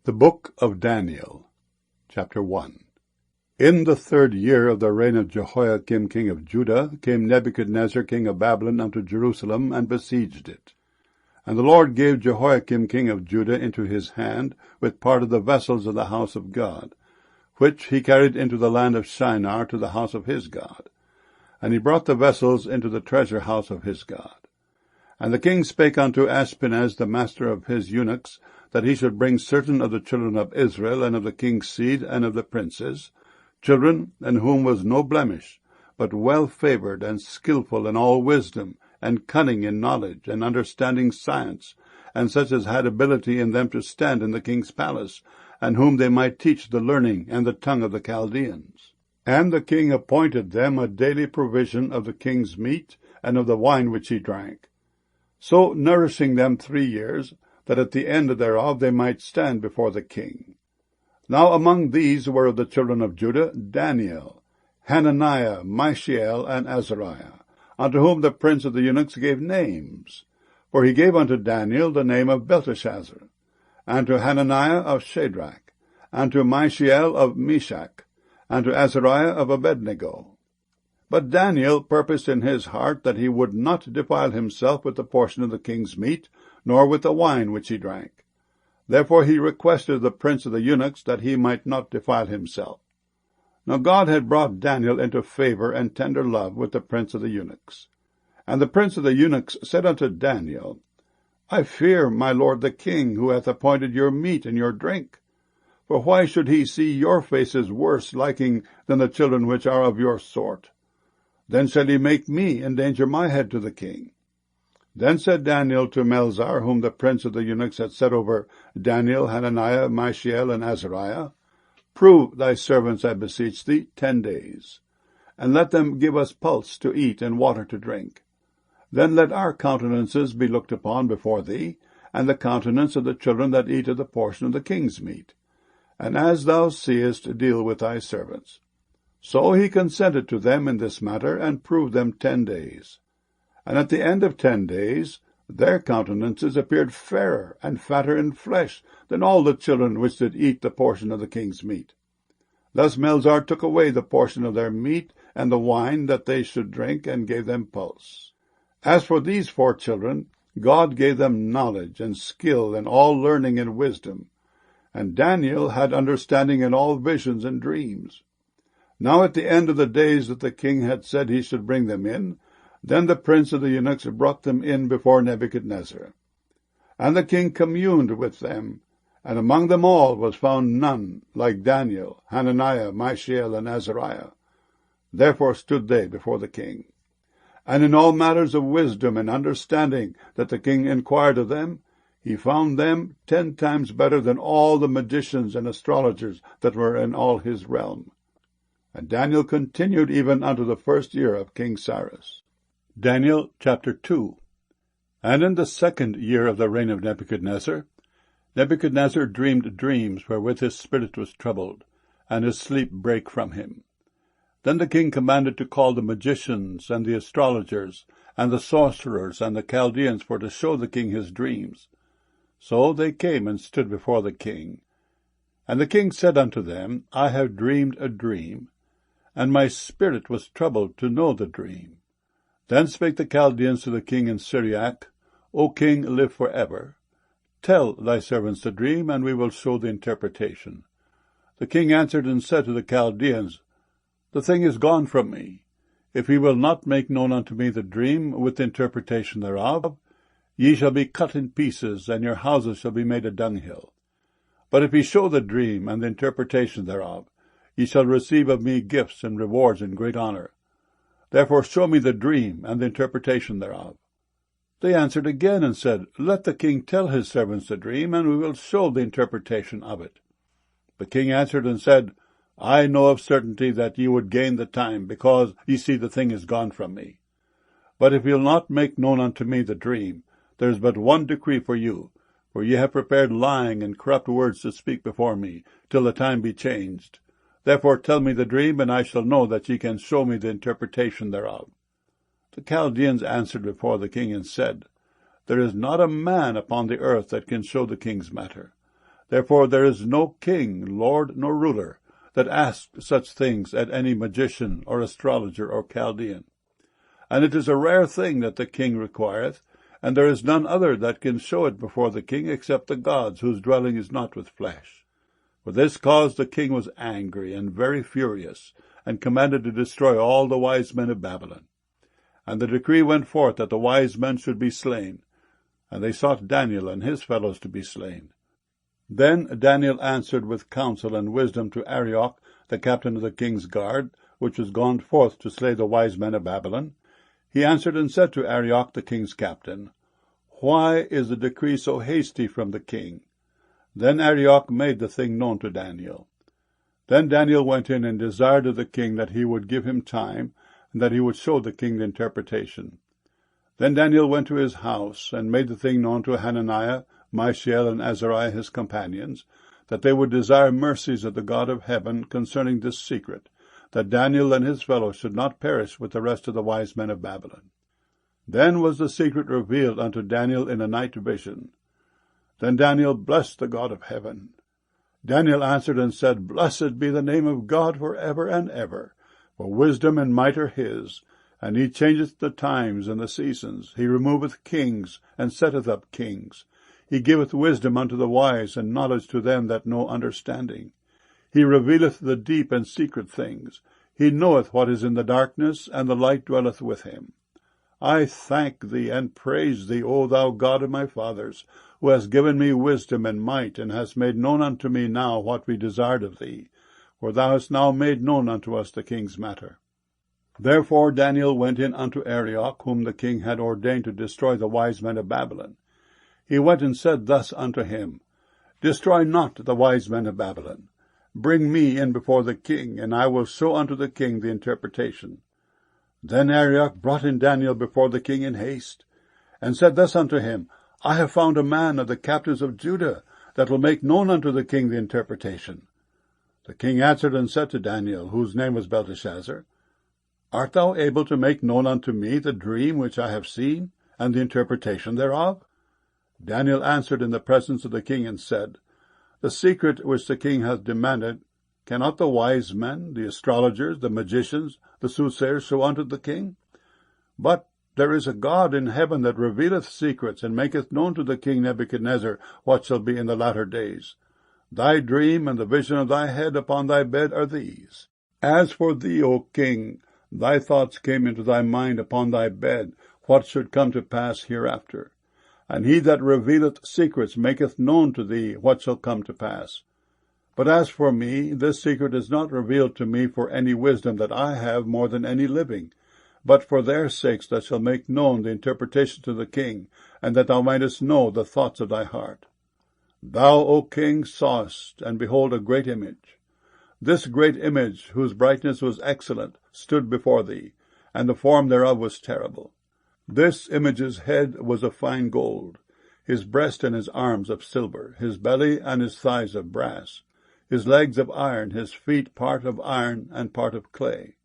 The Book of Daniel, Chapter 1. In the 3rd year of the reign of Jehoiakim king of Judah came Nebuchadnezzar king of Babylon unto Jerusalem, and besieged it. And the Lord gave Jehoiakim king of Judah into his hand, with part of the vessels of the house of God, which he carried into the land of Shinar to the house of his God. And he brought the vessels into the treasure house of his God. And the king spake unto Ashpenaz, the master of his eunuchs, that he should bring certain of the children of Israel, and of the king's seed, and of the princes, children in whom was no blemish, but well-favored, and skillful in all wisdom, and cunning in knowledge, and understanding science, and such as had ability in them to stand in the king's palace, and whom they might teach the learning and the tongue of the Chaldeans. And the king appointed them a daily provision of the king's meat, and of the wine which he drank, so nourishing them 3 years, that at the end thereof they might stand before the king. Now among these were of the children of Judah Daniel, Hananiah, Mishael, and Azariah, unto whom the prince of the eunuchs gave names. For he gave unto Daniel the name of Belteshazzar, and to Hananiah of Shadrach, and to Mishael of Meshach, and to Azariah of Abednego. But Daniel purposed in his heart that he would not defile himself with the portion of the king's meat, nor with the wine which he drank. Therefore he requested the prince of the eunuchs that he might not defile himself. Now God had brought Daniel into favor and tender love with the prince of the eunuchs. And the prince of the eunuchs said unto Daniel, I fear my lord the king, who hath appointed your meat and your drink. For why should he see your faces worse liking than the children which are of your sort? Then shall he make me endanger my head to the king. Then said Daniel to Melzar, whom the prince of the eunuchs had set over Daniel, Hananiah, Mishael, and Azariah, Prove thy servants, I beseech thee, 10 days, and let them give us pulse to eat and water to drink. Then let our countenances be looked upon before thee, and the countenance of the children that eat of the portion of the king's meat. And as thou seest, deal with thy servants. So he consented to them in this matter, and proved them 10 days. And at the end of 10 days, their countenances appeared fairer and fatter in flesh than all the children which did eat the portion of the king's meat. Thus Melzar took away the portion of their meat and the wine that they should drink, and gave them pulse. As for these 4 children, God gave them knowledge and skill and all learning and wisdom. And Daniel had understanding in all visions and dreams. Now at the end of the days that the king had said he should bring them in, then the prince of the eunuchs brought them in before Nebuchadnezzar. And the king communed with them, and among them all was found none like Daniel, Hananiah, Mishael, and Azariah. Therefore stood they before the king. And in all matters of wisdom and understanding that the king inquired of them, he found them 10 times better than all the magicians and astrologers that were in all his realm. And Daniel continued even unto the 1st year of King Cyrus. Daniel chapter 2. And in the 2nd year of the reign of Nebuchadnezzar, Nebuchadnezzar dreamed dreams wherewith his spirit was troubled, and his sleep brake from him. Then the king commanded to call the magicians, and the astrologers, and the sorcerers, and the Chaldeans, for to show the king his dreams. So they came and stood before the king. And the king said unto them, I have dreamed a dream, and my spirit was troubled to know the dream. Then spake the Chaldeans to the king in Syriac, O king, live for ever. Tell thy servants the dream, and we will show the interpretation. The king answered and said to the Chaldeans, The thing is gone from me. If ye will not make known unto me the dream with the interpretation thereof, ye shall be cut in pieces, and your houses shall be made a dunghill. But if ye show the dream and the interpretation thereof, ye shall receive of me gifts and rewards and great honour. Therefore show me the dream and the interpretation thereof. They answered again and said, Let the king tell his servants the dream, and we will show the interpretation of it. The king answered and said, I know of certainty that ye would gain the time, because ye see the thing is gone from me. But if ye will not make known unto me the dream, there is but one decree for you, for ye have prepared lying and corrupt words to speak before me, till the time be changed. Therefore tell me the dream, and I shall know that ye can show me the interpretation thereof. The Chaldeans answered before the king and said, There is not a man upon the earth that can show the king's matter. Therefore there is no king, lord, nor ruler, that asks such things at any magician, or astrologer, or Chaldean. And it is a rare thing that the king requireth, and there is none other that can show it before the king, except the gods, whose dwelling is not with flesh. For this cause the king was angry and very furious, and commanded to destroy all the wise men of Babylon. And the decree went forth that the wise men should be slain, and they sought Daniel and his fellows to be slain. Then Daniel answered with counsel and wisdom to Arioch, the captain of the king's guard, which was gone forth to slay the wise men of Babylon. He answered and said to Arioch, the king's captain, Why is the decree so hasty from the king? Then Arioch made the thing known to Daniel. Then Daniel went in and desired of the king that he would give him time, and that he would show the king the interpretation. Then Daniel went to his house, and made the thing known to Hananiah, Mishael, and Azariah his companions, that they would desire mercies of the God of heaven concerning this secret, that Daniel and his fellows should not perish with the rest of the wise men of Babylon. Then was the secret revealed unto Daniel in a night vision. Then Daniel blessed the God of heaven. Daniel answered and said, Blessed be the name of God for ever and ever, for wisdom and might are his, and he changeth the times and the seasons. He removeth kings, and setteth up kings. He giveth wisdom unto the wise, and knowledge to them that know understanding. He revealeth the deep and secret things. He knoweth what is in the darkness, and the light dwelleth with him. I thank thee and praise thee, O thou God of my fathers, who hast given me wisdom and might, and hast made known unto me now what we desired of thee. For thou hast now made known unto us the king's matter. Therefore Daniel went in unto Arioch, whom the king had ordained to destroy the wise men of Babylon. He went and said thus unto him, Destroy not the wise men of Babylon. Bring me in before the king, and I will show unto the king the interpretation. Then Arioch brought in Daniel before the king in haste, and said thus unto him, I have found a man of the captives of Judah, that will make known unto the king the interpretation. The king answered and said to Daniel, whose name was Belteshazzar, Art thou able to make known unto me the dream which I have seen, and the interpretation thereof? Daniel answered in the presence of the king, and said, The secret which the king hath demanded, cannot the wise men, the astrologers, the magicians, the soothsayers show unto the king? But there is a God in heaven that revealeth secrets, and maketh known to the king Nebuchadnezzar what shall be in the latter days. Thy dream and the vision of thy head upon thy bed are these. As for thee, O king, thy thoughts came into thy mind upon thy bed, what should come to pass hereafter. And he that revealeth secrets maketh known to thee what shall come to pass. But as for me, this secret is not revealed to me for any wisdom that I have more than any living, but for their sakes that shall make known the interpretation to the king, and that thou mightest know the thoughts of thy heart. Thou, O king, sawest, and behold, a great image. This great image, whose brightness was excellent, stood before thee, and the form thereof was terrible. This image's head was of fine gold, his breast and his arms of silver, his belly and his thighs of brass, his legs of iron, his feet part of iron and part of clay.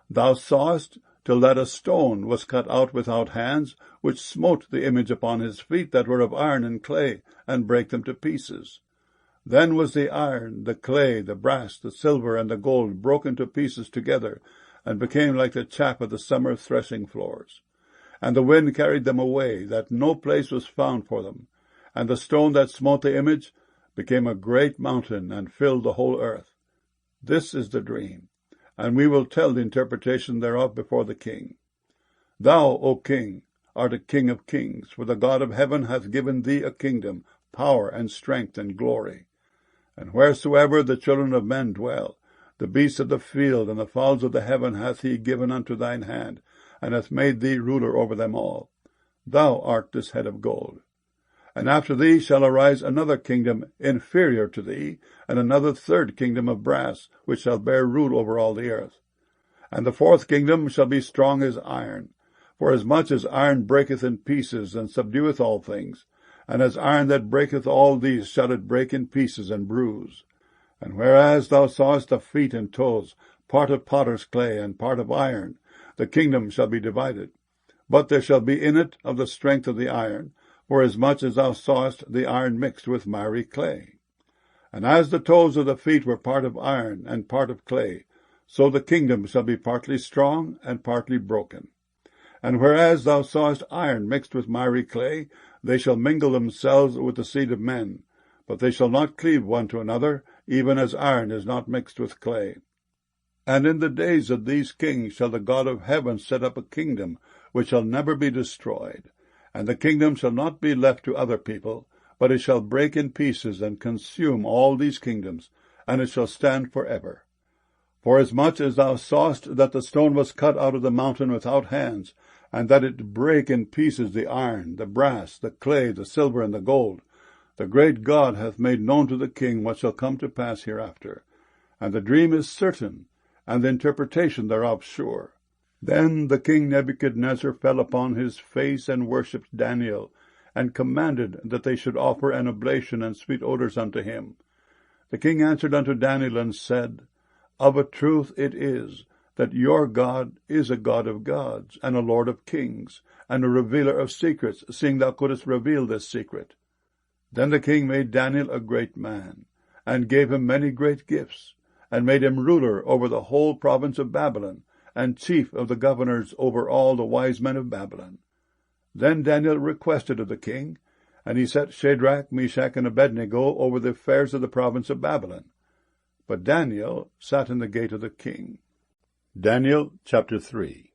Thou sawest till that a stone was cut out without hands, which smote the image upon his feet that were of iron and clay, and brake them to pieces. Then was the iron, the clay, the brass, the silver, and the gold broken to pieces together, and became like the chaff of the summer threshing floors. And the wind carried them away, that no place was found for them. And the stone that smote the image became a great mountain, and filled the whole earth. This is the dream, and we will tell the interpretation thereof before the king. Thou, O king, art a king of kings, for the God of heaven hath given thee a kingdom, power, and strength, and glory. And wheresoever the children of men dwell, the beasts of the field and the fowls of the heaven hath he given unto thine hand, and hath made thee ruler over them all. Thou art this head of gold. And after thee shall arise another kingdom inferior to thee, and another third kingdom of brass, which shall bear rule over all the earth. And the fourth kingdom shall be strong as iron, for as much as iron breaketh in pieces, and subdueth all things, and as iron that breaketh all these shall it break in pieces and bruise. And whereas thou sawest the feet and toes, part of potter's clay and part of iron, the kingdom shall be divided. But there shall be in it of the strength of the iron, for as much as thou sawest the iron mixed with miry clay. And as the toes of the feet were part of iron and part of clay, so the kingdom shall be partly strong and partly broken. And whereas thou sawest iron mixed with miry clay, they shall mingle themselves with the seed of men, but they shall not cleave one to another, even as iron is not mixed with clay. And in the days of these kings shall the God of heaven set up a kingdom which shall never be destroyed, and the kingdom shall not be left to other people, but it shall break in pieces and consume all these kingdoms, and it shall stand forever. Forasmuch as thou sawest that the stone was cut out of the mountain without hands, and that it brake in pieces the iron, the brass, the clay, the silver, and the gold, the great God hath made known to the king what shall come to pass hereafter. And the dream is certain, and the interpretation thereof sure. Then the king Nebuchadnezzar fell upon his face and worshipped Daniel, and commanded that they should offer an oblation and sweet odours unto him. The king answered unto Daniel, and said, Of a truth it is, that your God is a God of gods, and a Lord of kings, and a revealer of secrets, seeing thou couldst reveal this secret. Then the king made Daniel a great man, and gave him many great gifts, and made him ruler over the whole province of Babylon, and chief of the governors over all the wise men of Babylon. Then Daniel requested of the king, and he set Shadrach, Meshach, and Abednego over the affairs of the province of Babylon. But Daniel sat in the gate of the king. Daniel chapter 3.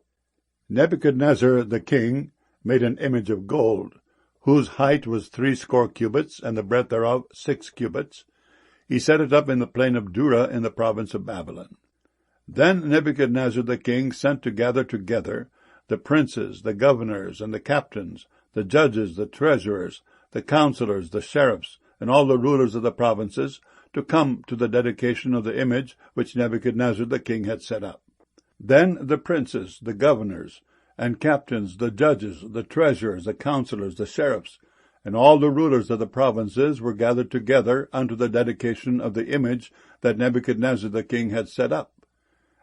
Nebuchadnezzar the king made an image of gold, whose height was 60 cubits, and the breadth thereof 6 cubits. He set it up in the plain of Dura in the province of Babylon. Then Nebuchadnezzar the king sent to gather together the princes, the governors, and the captains, the judges, the treasurers, the counselors, the sheriffs, and all the rulers of the provinces, to come to the dedication of the image which Nebuchadnezzar the king had set up. Then the princes, the governors, and captains, the judges, the treasurers, the counselors, the sheriffs, and all the rulers of the provinces were gathered together unto the dedication of the image that Nebuchadnezzar the king had set up.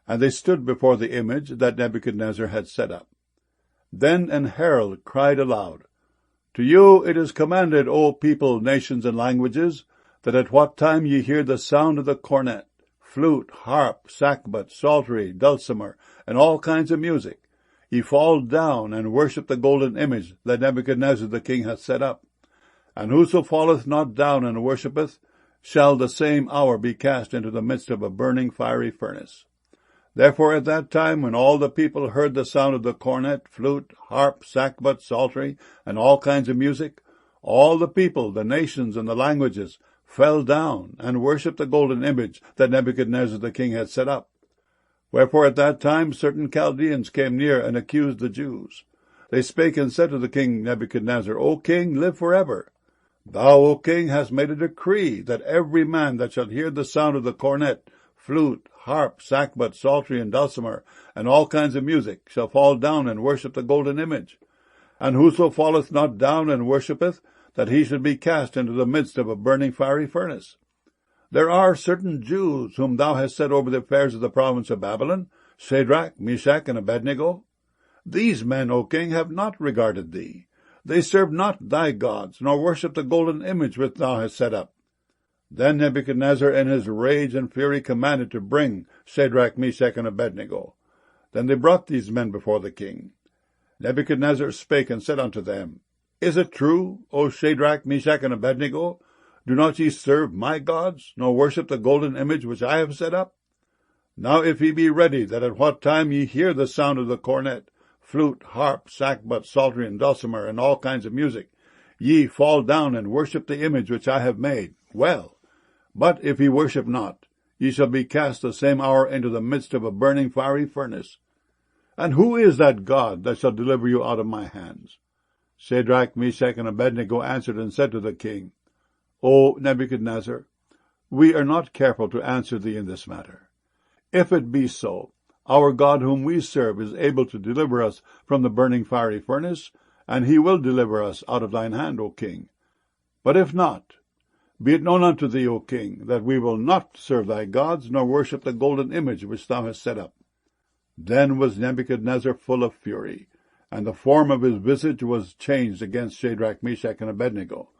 And they stood before the image that Nebuchadnezzar had set up. Then an herald cried aloud, To you it is commanded, O people, nations, and languages, that at what time ye hear the sound of the cornet, flute, harp, sackbut, psaltery, dulcimer, and all kinds of music, ye fall down and worship the golden image that Nebuchadnezzar the king hath set up. And whoso falleth not down and worshippeth, shall the same hour be cast into the midst of a burning fiery furnace. Therefore at that time, when all the people heard the sound of the cornet, flute, harp, sackbut, psaltery, and all kinds of music, all the people, the nations, and the languages fell down and worshipped the golden image that Nebuchadnezzar the king had set up. Wherefore at that time certain Chaldeans came near and accused the Jews. They spake and said to the king Nebuchadnezzar, O king, live forever. Thou, O king, hast made a decree that every man that shall hear the sound of the cornet, flute, harp, sackbut, psaltery, and dulcimer, and all kinds of music, shall fall down and worship the golden image. And whoso falleth not down and worshippeth, that he should be cast into the midst of a burning fiery furnace. There are certain Jews whom thou hast set over the affairs of the province of Babylon, Shadrach, Meshach, and Abednego. These men, O king, have not regarded thee. They serve not thy gods, nor worship the golden image which thou hast set up. Then Nebuchadnezzar in his rage and fury commanded to bring Shadrach, Meshach, and Abednego. Then they brought these men before the king. Nebuchadnezzar spake and said unto them, Is it true, O Shadrach, Meshach, and Abednego? Do not ye serve my gods, nor worship the golden image which I have set up? Now if ye be ready, that at what time ye hear the sound of the cornet, flute, harp, sackbut, psaltery, and dulcimer, and all kinds of music, ye fall down and worship the image which I have made, well. But if ye worship not, ye shall be cast the same hour into the midst of a burning fiery furnace. And who is that God that shall deliver you out of my hands? Shadrach, Meshach, and Abednego answered and said to the king, O Nebuchadnezzar, we are not careful to answer thee in this matter. If it be so, our God whom we serve is able to deliver us from the burning fiery furnace, and he will deliver us out of thine hand, O king. But if not, be it known unto thee, O king, that we will not serve thy gods, nor worship the golden image which thou hast set up. Then was Nebuchadnezzar full of fury, and the form of his visage was changed against Shadrach, Meshach, and Abednego.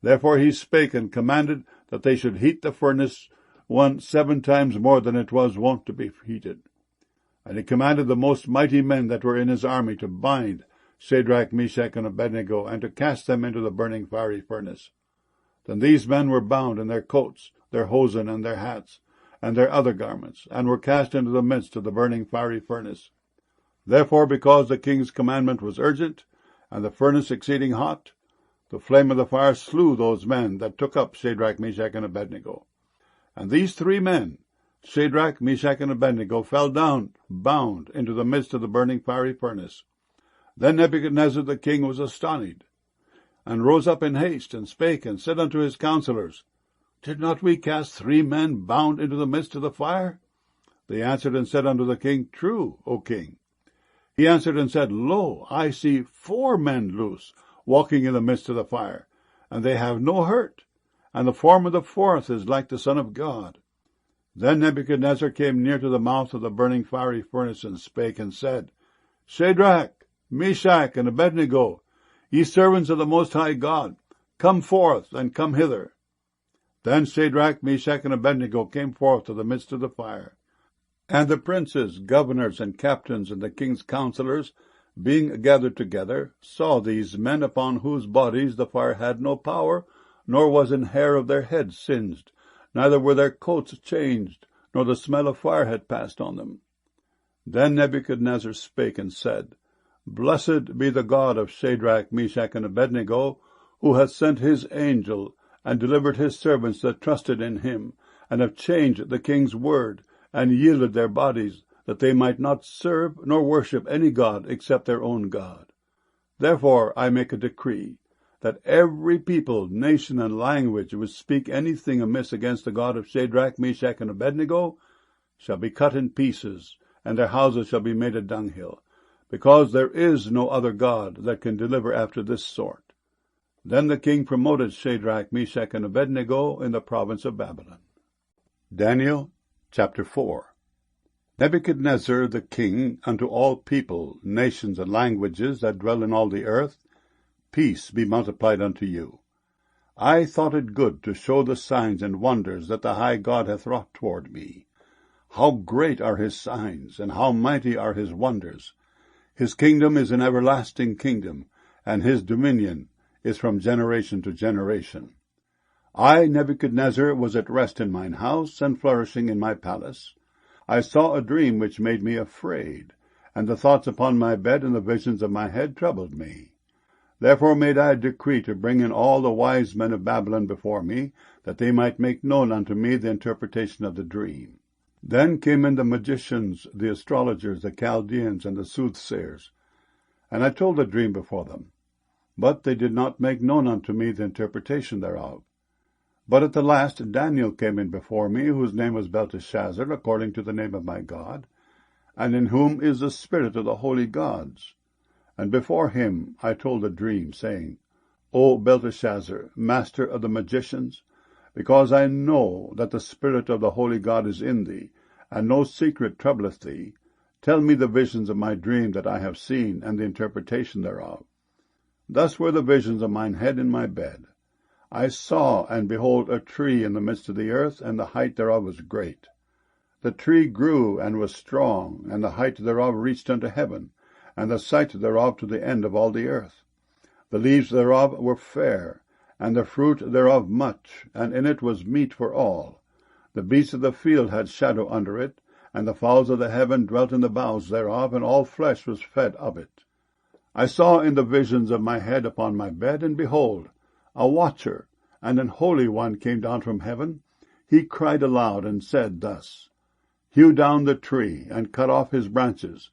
Therefore he spake and commanded that they should heat the furnace 7 times more than it was wont to be heated. And he commanded the most mighty men that were in his army to bind Shadrach, Meshach, and Abednego, and to cast them into the burning fiery furnace. Then these men were bound in their coats, their hosen, and their hats, and their other garments, and were cast into the midst of the burning fiery furnace. Therefore, because the king's commandment was urgent, and the furnace exceeding hot, the flame of the fire slew those men that took up Shadrach, Meshach, and Abednego. And these 3 men, Shadrach, Meshach, and Abednego, fell down, bound, into the midst of the burning fiery furnace. Then Nebuchadnezzar the king was astonished, and rose up in haste, and spake, and said unto his counselors, Did not we cast 3 men bound into the midst of the fire? They answered and said unto the king, True, O king. He answered and said, Lo, I see 4 men loose, walking in the midst of the fire, and they have no hurt, and the form of the 4th is like the Son of God. Then Nebuchadnezzar came near to the mouth of the burning fiery furnace, and spake and said, Shadrach, Meshach, and Abednego, ye servants of the Most High God, come forth, and come hither. Then Shadrach, Meshach, and Abednego came forth to the midst of the fire. And the princes, governors, and captains, and the king's counselors, being gathered together, saw these men upon whose bodies the fire had no power, nor was an hair of their heads singed, neither were their coats changed, nor the smell of fire had passed on them. Then Nebuchadnezzar spake and said, Blessed be the God of Shadrach, Meshach, and Abednego, who hath sent his angel, and delivered his servants that trusted in him, and have changed the king's word, and yielded their bodies, that they might not serve nor worship any god except their own God. Therefore I make a decree, that every people, nation, and language which speak anything amiss against the God of Shadrach, Meshach, and Abednego shall be cut in pieces, and their houses shall be made a dunghill, because there is no other God that can deliver after this sort. Then the king promoted Shadrach, Meshach, and Abednego in the province of Babylon. Daniel chapter 4. Nebuchadnezzar the king unto all people, nations, and languages that dwell in all the earth, peace be multiplied unto you. I thought it good to show the signs and wonders that the high God hath wrought toward me. How great are his signs, and how mighty are his wonders! His kingdom is an everlasting kingdom, and his dominion is from generation to generation. I, Nebuchadnezzar, was at rest in mine house, and flourishing in my palace. I saw a dream which made me afraid, and the thoughts upon my bed and the visions of my head troubled me. Therefore made I a decree to bring in all the wise men of Babylon before me, that they might make known unto me the interpretation of the dream. Then came in the magicians, the astrologers, the Chaldeans, and the soothsayers, and I told the dream before them. But they did not make known unto me the interpretation thereof. But at the last Daniel came in before me, whose name was Belteshazzar, according to the name of my God, and in whom is the spirit of the holy gods. And before him I told a dream, saying, O Belteshazzar, master of the magicians, because I know that the spirit of the holy God is in thee, and no secret troubleth thee, tell me the visions of my dream that I have seen, and the interpretation thereof. Thus were the visions of mine head in my bed. I saw, and behold, a tree in the midst of the earth, and the height thereof was great. The tree grew and was strong, and the height thereof reached unto heaven, and the sight thereof to the end of all the earth. The leaves thereof were fair, and the fruit thereof much, and in it was meat for all. The beasts of the field had shadow under it, and the fowls of the heaven dwelt in the boughs thereof, and all flesh was fed of it. I saw in the visions of my head upon my bed, and behold, a watcher, and an holy one came down from heaven. He cried aloud, and said thus, Hew down the tree, and cut off his branches,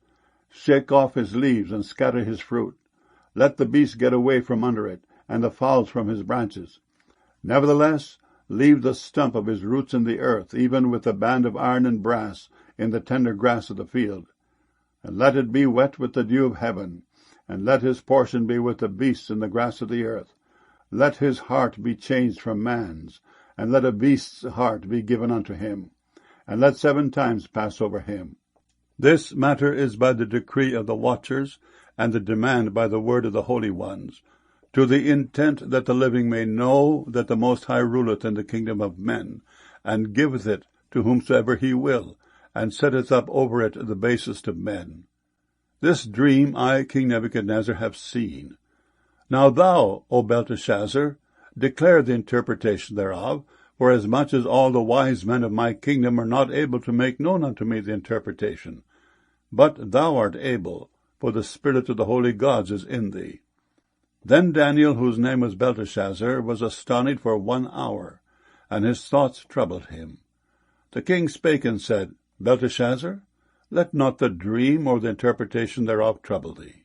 shake off his leaves, and scatter his fruit. Let the beasts get away from under it, and the fowls from his branches. Nevertheless, leave the stump of his roots in the earth, even with the band of iron and brass in the tender grass of the field. And let it be wet with the dew of heaven, and let his portion be with the beasts in the grass of the earth. Let his heart be changed from man's, and let a beast's heart be given unto him, and let 7 times pass over him. This matter is by the decree of the watchers, and the demand by the word of the holy ones, to the intent that the living may know that the Most High ruleth in the kingdom of men, and giveth it to whomsoever he will, and setteth up over it the basest of men. This dream I, King Nebuchadnezzar, have seen. Now thou, O Belteshazzar, declare the interpretation thereof, forasmuch as all the wise men of my kingdom are not able to make known unto me the interpretation. But thou art able, for the spirit of the holy gods is in thee. Then Daniel, whose name was Belteshazzar, was astonished for 1 hour, and his thoughts troubled him. The king spake and said, Belteshazzar, let not the dream or the interpretation thereof trouble thee.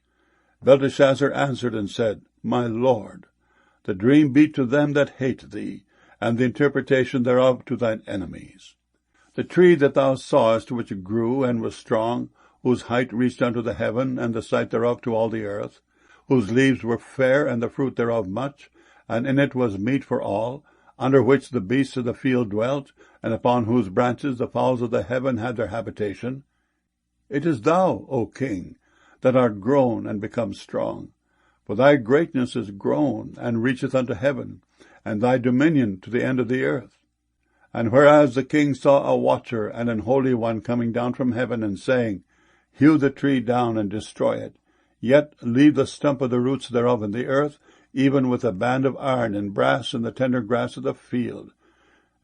Belteshazzar answered and said, My lord, the dream be to them that hate thee, and the interpretation thereof to thine enemies. The tree that thou sawest, which grew and was strong, whose height reached unto the heaven, and the sight thereof to all the earth, whose leaves were fair, and the fruit thereof much, and in it was meat for all, under which the beasts of the field dwelt, and upon whose branches the fowls of the heaven had their habitation. It is thou, O king, that art grown and become strong. For thy greatness is grown, and reacheth unto heaven, and thy dominion to the end of the earth. And whereas the king saw a watcher and an holy one coming down from heaven, and saying, Hew the tree down and destroy it, yet leave the stump of the roots thereof in the earth, even with a band of iron and brass and the tender grass of the field.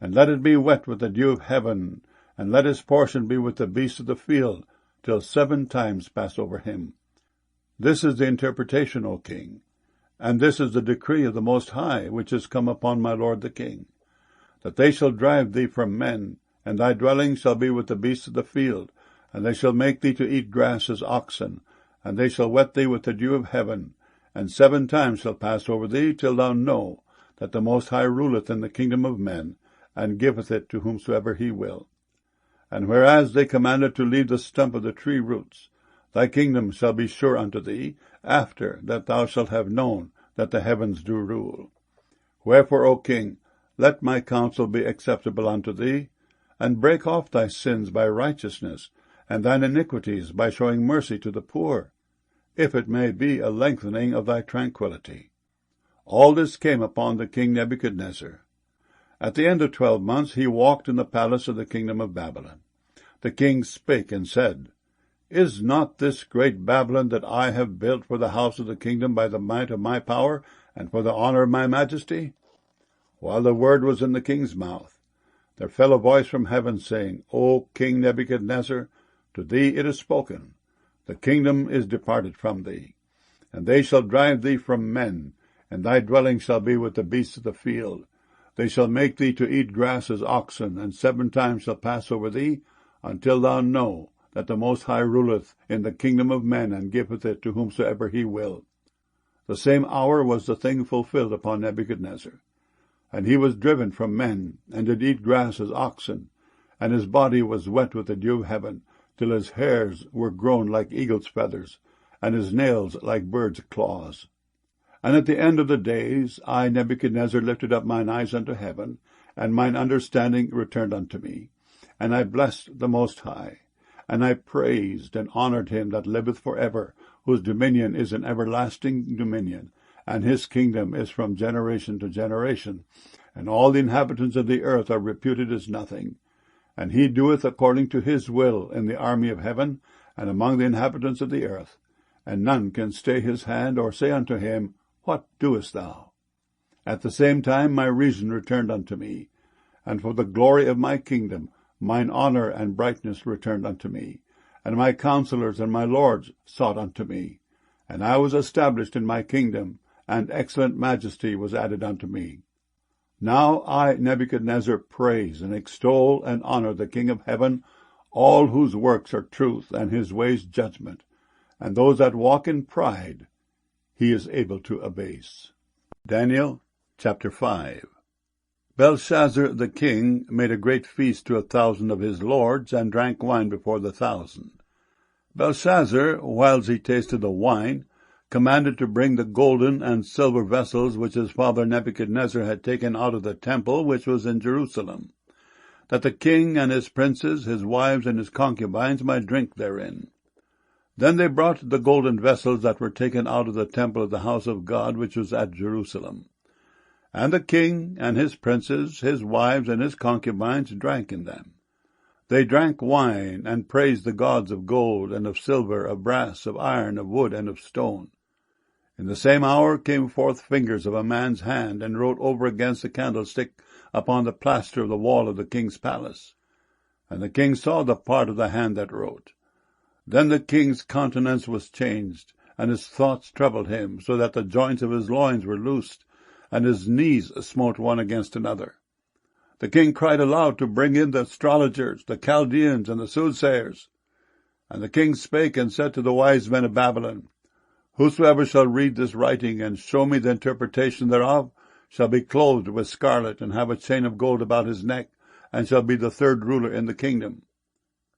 And let it be wet with the dew of heaven, and let his portion be with the beasts of the field, till 7 times pass over him. This is the interpretation, O king, and this is the decree of the Most High, which is come upon my lord the king, that they shall drive thee from men, and thy dwelling shall be with the beasts of the field, and they shall make thee to eat grass as oxen, and they shall wet thee with the dew of heaven, and 7 times shall pass over thee, till thou know that the Most High ruleth in the kingdom of men, and giveth it to whomsoever he will. And whereas they commanded to leave the stump of the tree roots, thy kingdom shall be sure unto thee, after that thou shalt have known that the heavens do rule. Wherefore, O king, let my counsel be acceptable unto thee, and break off thy sins by righteousness, and thine iniquities by showing mercy to the poor, if it may be a lengthening of thy tranquillity. All this came upon the king Nebuchadnezzar. At the end of 12 months he walked in the palace of the kingdom of Babylon. The king spake and said, Is not this great Babylon that I have built for the house of the kingdom by the might of my power, and for the honor of my majesty? While the word was in the king's mouth, there fell a voice from heaven, saying, O King Nebuchadnezzar, to thee it is spoken, the kingdom is departed from thee, and they shall drive thee from men, and thy dwelling shall be with the beasts of the field. They shall make thee to eat grass as oxen, and 7 times shall pass over thee, until thou know that the Most High ruleth in the kingdom of men, and giveth it to whomsoever he will. The same hour was the thing fulfilled upon Nebuchadnezzar. And he was driven from men, and did eat grass as oxen, and his body was wet with the dew of heaven, till his hairs were grown like eagle's feathers, and his nails like birds' claws. And at the end of the days I, Nebuchadnezzar, lifted up mine eyes unto heaven, and mine understanding returned unto me. And I blessed the Most High, and I praised and honored him that liveth for ever, whose dominion is an everlasting dominion, and his kingdom is from generation to generation, and all the inhabitants of the earth are reputed as nothing. And he doeth according to his will in the army of heaven, and among the inhabitants of the earth, and none can stay his hand, or say unto him, What doest thou? At the same time my reason returned unto me, and for the glory of my kingdom mine honor and brightness returned unto me, and my counselors and my lords sought unto me, and I was established in my kingdom, and excellent majesty was added unto me. Now I, Nebuchadnezzar, praise and extol and honor the King of heaven, all whose works are truth, and his ways judgment, and those that walk in pride he is able to abase. Daniel chapter 5. Belshazzar the king made a great feast to 1,000 of his lords, and drank wine before the 1,000. Belshazzar, whiles he tasted the wine, commanded to bring the golden and silver vessels which his father Nebuchadnezzar had taken out of the temple which was in Jerusalem, that the king and his princes, his wives, and his concubines might drink therein. Then they brought the golden vessels that were taken out of the temple of the house of God, which was at Jerusalem. And the king and his princes, his wives, and his concubines drank in them. They drank wine, and praised the gods of gold, and of silver, of brass, of iron, of wood, and of stone. In the same hour came forth fingers of a man's hand, and wrote over against the candlestick upon the plaster of the wall of the king's palace. And the king saw the part of the hand that wrote. Then the king's countenance was changed, and his thoughts troubled him, so that the joints of his loins were loosed, and his knees smote one against another. The king cried aloud to bring in the astrologers, the Chaldeans, and the soothsayers. And the king spake and said to the wise men of Babylon, Whosoever shall read this writing, and show me the interpretation thereof, shall be clothed with scarlet, and have a chain of gold about his neck, and shall be the third ruler in the kingdom.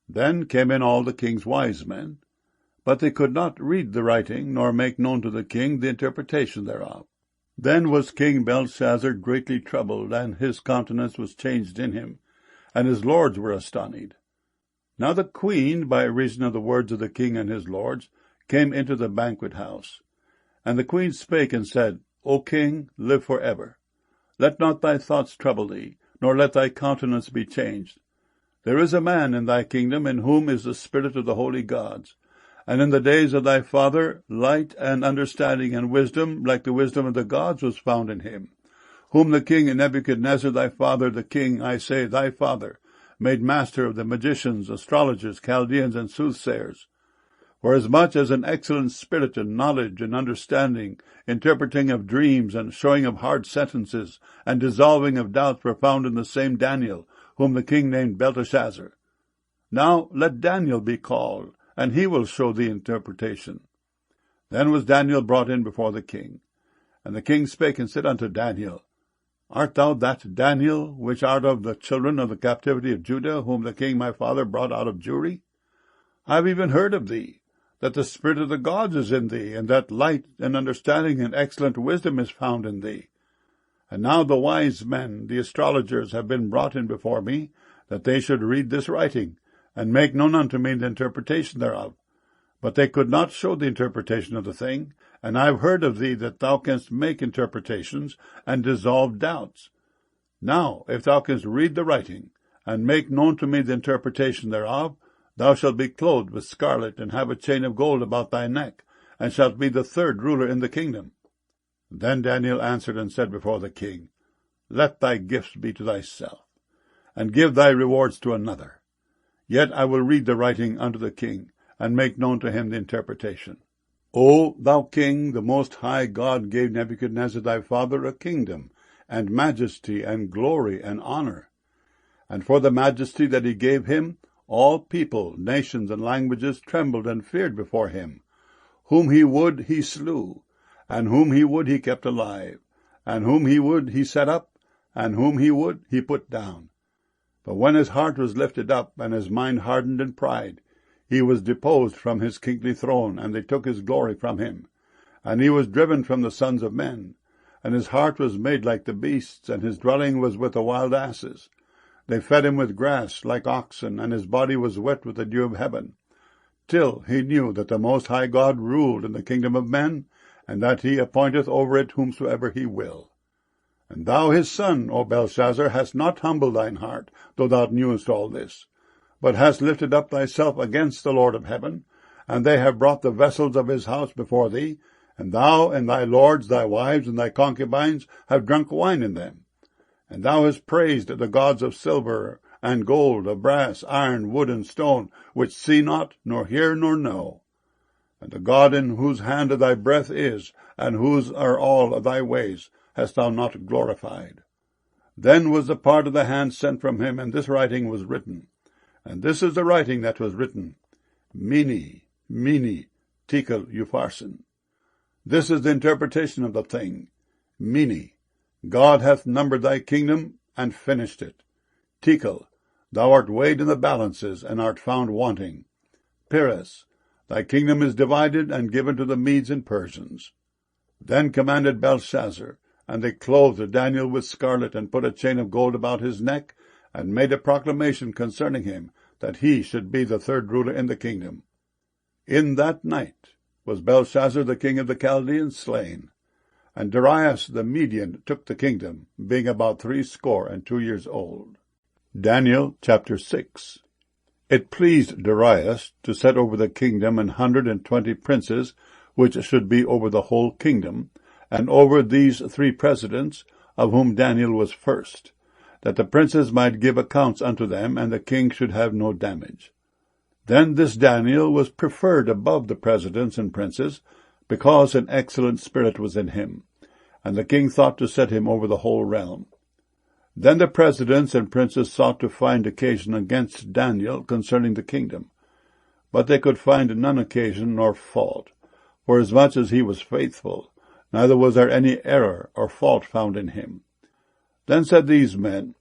Then came in all the king's wise men, but they could not read the writing, nor make known to the king the interpretation thereof. Then was King Belshazzar greatly troubled, and his countenance was changed in him, and his lords were astonied. Now the queen, by reason of the words of the king and his lords, came into the banquet house. And the queen spake and said, O king, live for ever. Let not thy thoughts trouble thee, nor let thy countenance be changed. There is a man in thy kingdom in whom is the spirit of the holy gods. And in the days of thy father, light and understanding and wisdom, like the wisdom of the gods, was found in him, whom the king Nebuchadnezzar thy father, the king, I say, thy father, made master of the magicians, astrologers, Chaldeans, and soothsayers. Forasmuch as an excellent spirit and knowledge and understanding, interpreting of dreams and showing of hard sentences, and dissolving of doubts were found in the same Daniel, whom the king named Belteshazzar. Now let Daniel be called, and he will show the interpretation. Then was Daniel brought in before the king. And the king spake and said unto Daniel, Art thou that Daniel, which art of the children of the captivity of Judah, whom the king my father brought out of Jewry? I have even heard of thee, that the spirit of the gods is in thee, and that light and understanding and excellent wisdom is found in thee. And now the wise men, the astrologers, have been brought in before me, that they should read this writing, and make known unto me the interpretation thereof. But they could not show the interpretation of the thing, and I have heard of thee that thou canst make interpretations, and dissolve doubts. Now, if thou canst read the writing, and make known to me the interpretation thereof, thou shalt be clothed with scarlet, and have a chain of gold about thy neck, and shalt be the third ruler in the kingdom. Then Daniel answered and said before the king, Let thy gifts be to thyself, and give thy rewards to another. Yet I will read the writing unto the king, and make known to him the interpretation. O thou king, the most high God gave Nebuchadnezzar thy father a kingdom, and majesty, and glory, and honor. And for the majesty that he gave him, all people, nations, and languages trembled and feared before him. Whom he would he slew, and whom he would he kept alive, and whom he would he set up, and whom he would he put down. But when his heart was lifted up, and his mind hardened in pride, he was deposed from his kingly throne, and they took his glory from him. And he was driven from the sons of men, and his heart was made like the beasts, and his dwelling was with the wild asses. They fed him with grass like oxen, and his body was wet with the dew of heaven, till he knew that the Most High God ruled in the kingdom of men, and that he appointeth over it whomsoever he will. And thou his son, O Belshazzar, hast not humbled thine heart, though thou knewest all this, but hast lifted up thyself against the Lord of heaven, and they have brought the vessels of his house before thee, and thou and thy lords, thy wives, and thy concubines have drunk wine in them. And thou hast praised the gods of silver and gold, of brass, iron, wood, and stone, which see not, nor hear, nor know. And the God in whose hand thy breath is, and whose are all of thy ways, hast thou not glorified. Then was the part of the hand sent from him, and this writing was written. And this is the writing that was written, Mene, Mene, Tekel, Upharsin. This is the interpretation of the thing. Mene, God hath numbered thy kingdom, and finished it. Tekel, thou art weighed in the balances, and art found wanting. Peres, thy kingdom is divided, and given to the Medes and Persians. Then commanded Belshazzar, and they clothed Daniel with scarlet, and put a chain of gold about his neck, and made a proclamation concerning him, that he should be the third ruler in the kingdom. In that night was Belshazzar the king of the Chaldeans slain, and Darius the Median took the kingdom, being about 62 years old. Daniel chapter 6. It pleased Darius to set over the kingdom 120 princes, which should be over the whole kingdom, and over these 3 presidents, of whom Daniel was first, that the princes might give accounts unto them, and the king should have no damage. Then this Daniel was preferred above the presidents and princes, because an excellent spirit was in him, and the king thought to set him over the whole realm. Then the presidents and princes sought to find occasion against Daniel concerning the kingdom, but they could find none occasion nor fault, forasmuch as he was faithful, neither was there any error or fault found in him. Then said these men,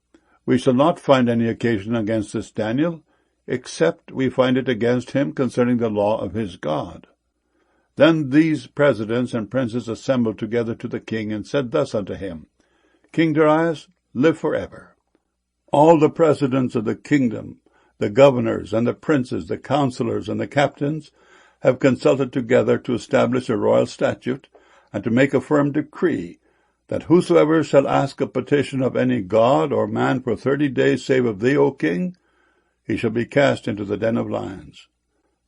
We shall not find any occasion against this Daniel, except we find it against him concerning the law of his God. Then these presidents and princes assembled together to the king, and said thus unto him, King Darius, live forever. All the presidents of the kingdom, the governors and the princes, the counselors and the captains, have consulted together to establish a royal statute, and to make a firm decree, that whosoever shall ask a petition of any god or man for 30 days, save of thee, O king, he shall be cast into the den of lions.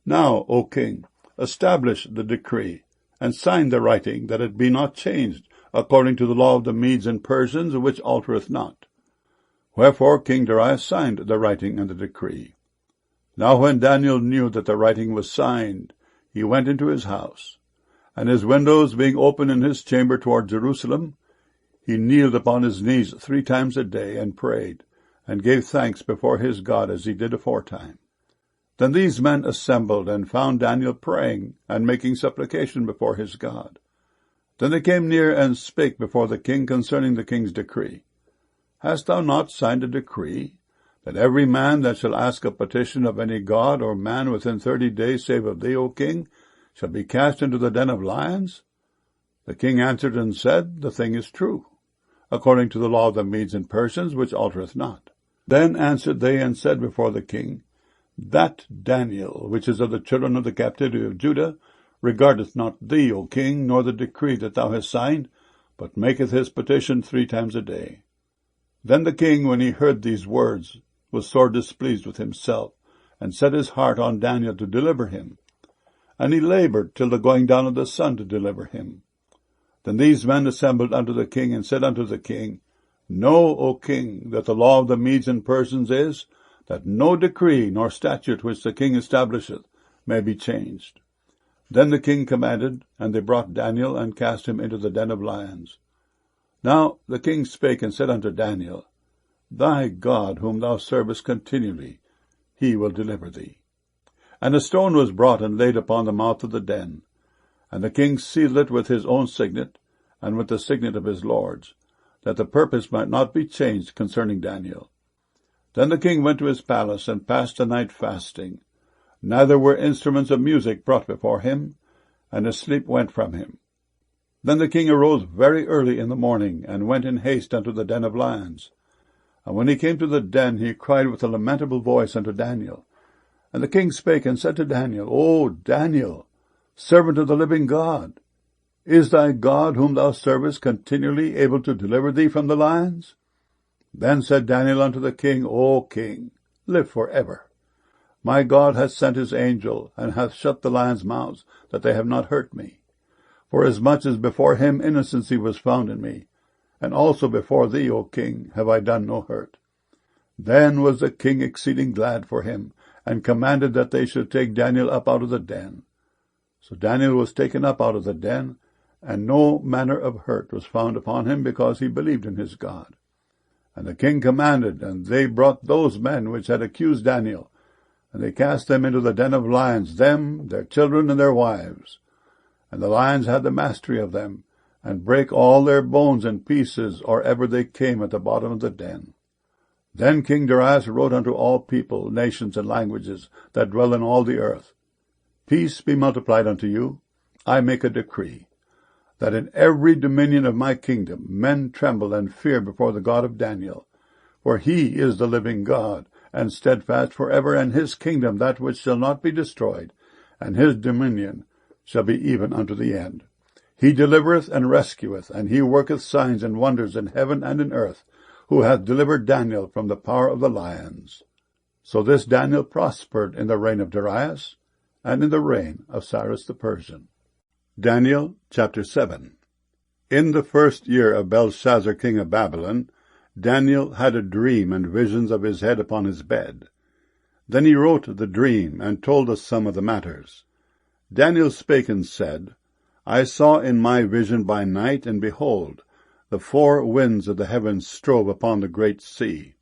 Now, O king, establish the decree, and sign the writing, that it be not changed, according to the law of the Medes and Persians, which altereth not. Wherefore King Darius signed the writing and the decree. Now when Daniel knew that the writing was signed, he went into his house, and his windows being open in his chamber toward Jerusalem, he kneeled upon his knees 3 times a day, and prayed, and gave thanks before his God, as he did aforetime. Then these men assembled, and found Daniel praying, and making supplication before his God. Then they came near, and spake before the king concerning the king's decree. Hast thou not signed a decree, that every man that shall ask a petition of any god or man within 30 days, save of thee, O king, shall be cast into the den of lions? The king answered and said, The thing is true, according to the law of the Medes and Persians, which altereth not. Then answered they and said before the king, That Daniel, which is of the children of the captivity of Judah, regardeth not thee, O king, nor the decree that thou hast signed, but maketh his petition 3 times a day. Then the king, when he heard these words, was sore displeased with himself, and set his heart on Daniel to deliver him. And he labored till the going down of the sun to deliver him. Then these men assembled unto the king, and said unto the king, Know, O king, that the law of the Medes and Persians is, that no decree nor statute which the king establisheth may be changed. Then the king commanded, and they brought Daniel, and cast him into the den of lions. Now the king spake and said unto Daniel, Thy God, whom thou servest continually, he will deliver thee. And a stone was brought and laid upon the mouth of the den, and the king sealed it with his own signet, and with the signet of his lords, that the purpose might not be changed concerning Daniel. Then the king went to his palace, and passed the night fasting. Neither were instruments of music brought before him, and his sleep went from him. Then the king arose very early in the morning, and went in haste unto the den of lions. And when he came to the den, he cried with a lamentable voice unto Daniel. And the king spake and said to Daniel, O Daniel, servant of the living God, is thy God, whom thou servest, continually able to deliver thee from the lions? Then said Daniel unto the king, O king, live forever. My God hath sent his angel, and hath shut the lions' mouths, that they have not hurt me. Forasmuch as before him innocency was found in me, and also before thee, O king, have I done no hurt. Then was the king exceeding glad for him, and commanded that they should take Daniel up out of the den. So Daniel was taken up out of the den, and no manner of hurt was found upon him, because he believed in his God. And the king commanded, and they brought those men which had accused Daniel, and they cast them into the den of lions, them, their children, and their wives. And the lions had the mastery of them, and brake all their bones in pieces, or ever they came at the bottom of the den. Then King Darius wrote unto all people, nations, and languages, that dwell in all the earth, Peace be multiplied unto you. I make a decree, that in every dominion of my kingdom men tremble and fear before the God of Daniel, for he is the living God, and steadfast forever, and his kingdom that which shall not be destroyed, and his dominion shall be even unto the end. He delivereth and rescueth, and he worketh signs and wonders in heaven and in earth, who hath delivered Daniel from the power of the lions. So this Daniel prospered in the reign of Darius, and in the reign of Cyrus the Persian. Daniel chapter 7. In the 1st year of Belshazzar king of Babylon, Daniel had a dream and visions of his head upon his bed. Then he wrote the dream, and told us some of the matters. Daniel spake and said, I saw in my vision by night, and behold, the 4 winds of the heavens strove upon the great sea.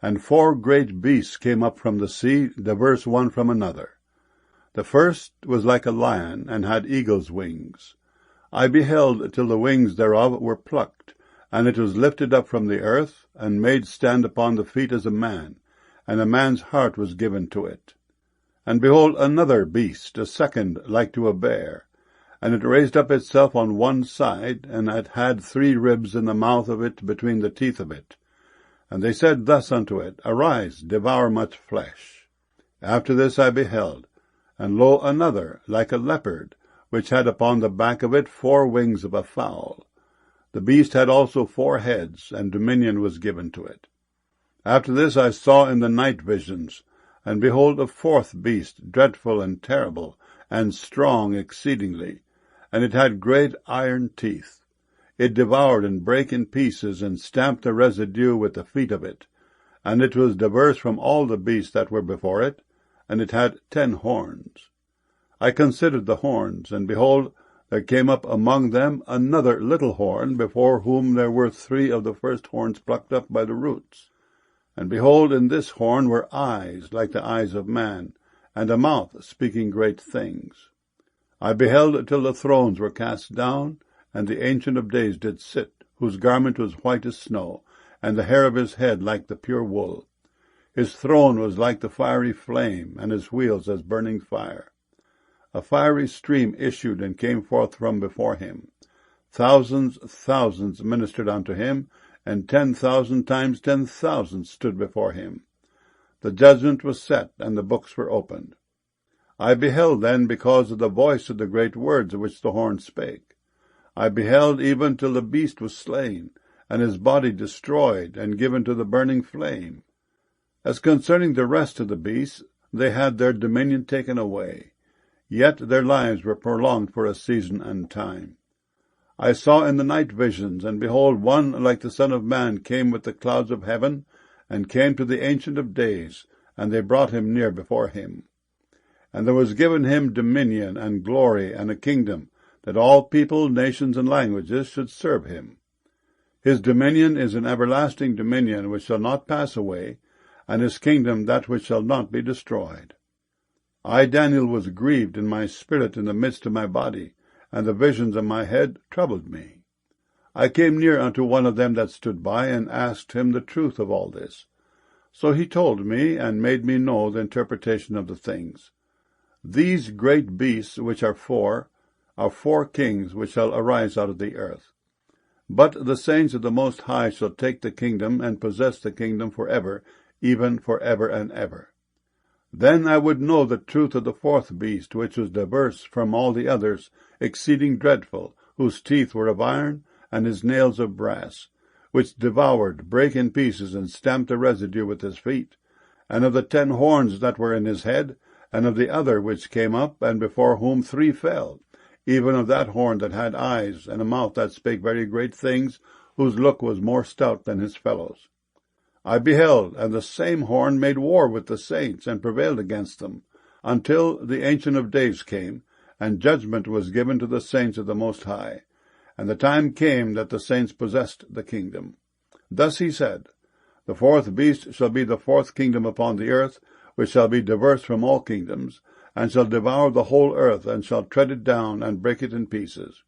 And 4 great beasts came up from the sea, diverse one from another. The first was like a lion, and had eagle's wings. I beheld till the wings thereof were plucked, and it was lifted up from the earth, and made stand upon the feet as a man, and a man's heart was given to it. And behold, another beast, a second, like to a bear, and it raised up itself on one side, and it had 3 ribs in the mouth of it between the teeth of it. And they said thus unto it, Arise, devour much flesh. After this I beheld, and lo, another, like a leopard, which had upon the back of it 4 wings of a fowl. The beast had also 4 heads, and dominion was given to it. After this I saw in the night visions, and behold, a 4th beast, dreadful and terrible, and strong exceedingly, and it had great iron teeth. It devoured and brake in pieces, and stamped the residue with the feet of it. And it was diverse from all the beasts that were before it, and it had 10 horns. I considered the horns, and behold, there came up among them another little horn, before whom there were 3 of the first horns plucked up by the roots. And behold, in this horn were eyes like the eyes of man, and a mouth speaking great things. I beheld till the thrones were cast down, and the Ancient of Days did sit, whose garment was white as snow, and the hair of his head like the pure wool. His throne was like the fiery flame, and his wheels as burning fire. A fiery stream issued and came forth from before him. Thousands ministered unto him, and 10,000 times 10,000 stood before him. The judgment was set, and the books were opened. I beheld then because of the voice of the great words which the horn spake. I beheld even till the beast was slain, and his body destroyed, and given to the burning flame. As concerning the rest of the beasts, they had their dominion taken away, yet their lives were prolonged for a season and time. I saw in the night visions, and behold, one like the Son of Man came with the clouds of heaven, and came to the Ancient of Days, and they brought him near before him. And there was given him dominion and glory and a kingdom, that all people, nations, and languages should serve him. His dominion is an everlasting dominion which shall not pass away, and his kingdom that which shall not be destroyed. I, Daniel, was grieved in my spirit in the midst of my body, and the visions of my head troubled me. I came near unto one of them that stood by, and asked him the truth of all this. So he told me, and made me know the interpretation of the things. These great beasts, which are 4 kings which shall arise out of the earth. But the saints of the Most High shall take the kingdom, and possess the kingdom for ever, even for ever and ever. Then I would know the truth of the 4th beast, which was diverse from all the others, exceeding dreadful, whose teeth were of iron, and his nails of brass, which devoured, brake in pieces, and stamped the residue with his feet, and of the 10 horns that were in his head, and of the other which came up, and before whom 3 fell, even of that horn that had eyes, and a mouth that spake very great things, whose look was more stout than his fellows. I beheld, and the same horn made war with the saints, and prevailed against them, until the Ancient of Days came, and judgment was given to the saints of the Most High. And the time came that the saints possessed the kingdom. Thus he said, The 4th beast shall be the 4th kingdom upon the earth, which shall be diverse from all kingdoms, and shall devour the whole earth, and shall tread it down, and break it in pieces.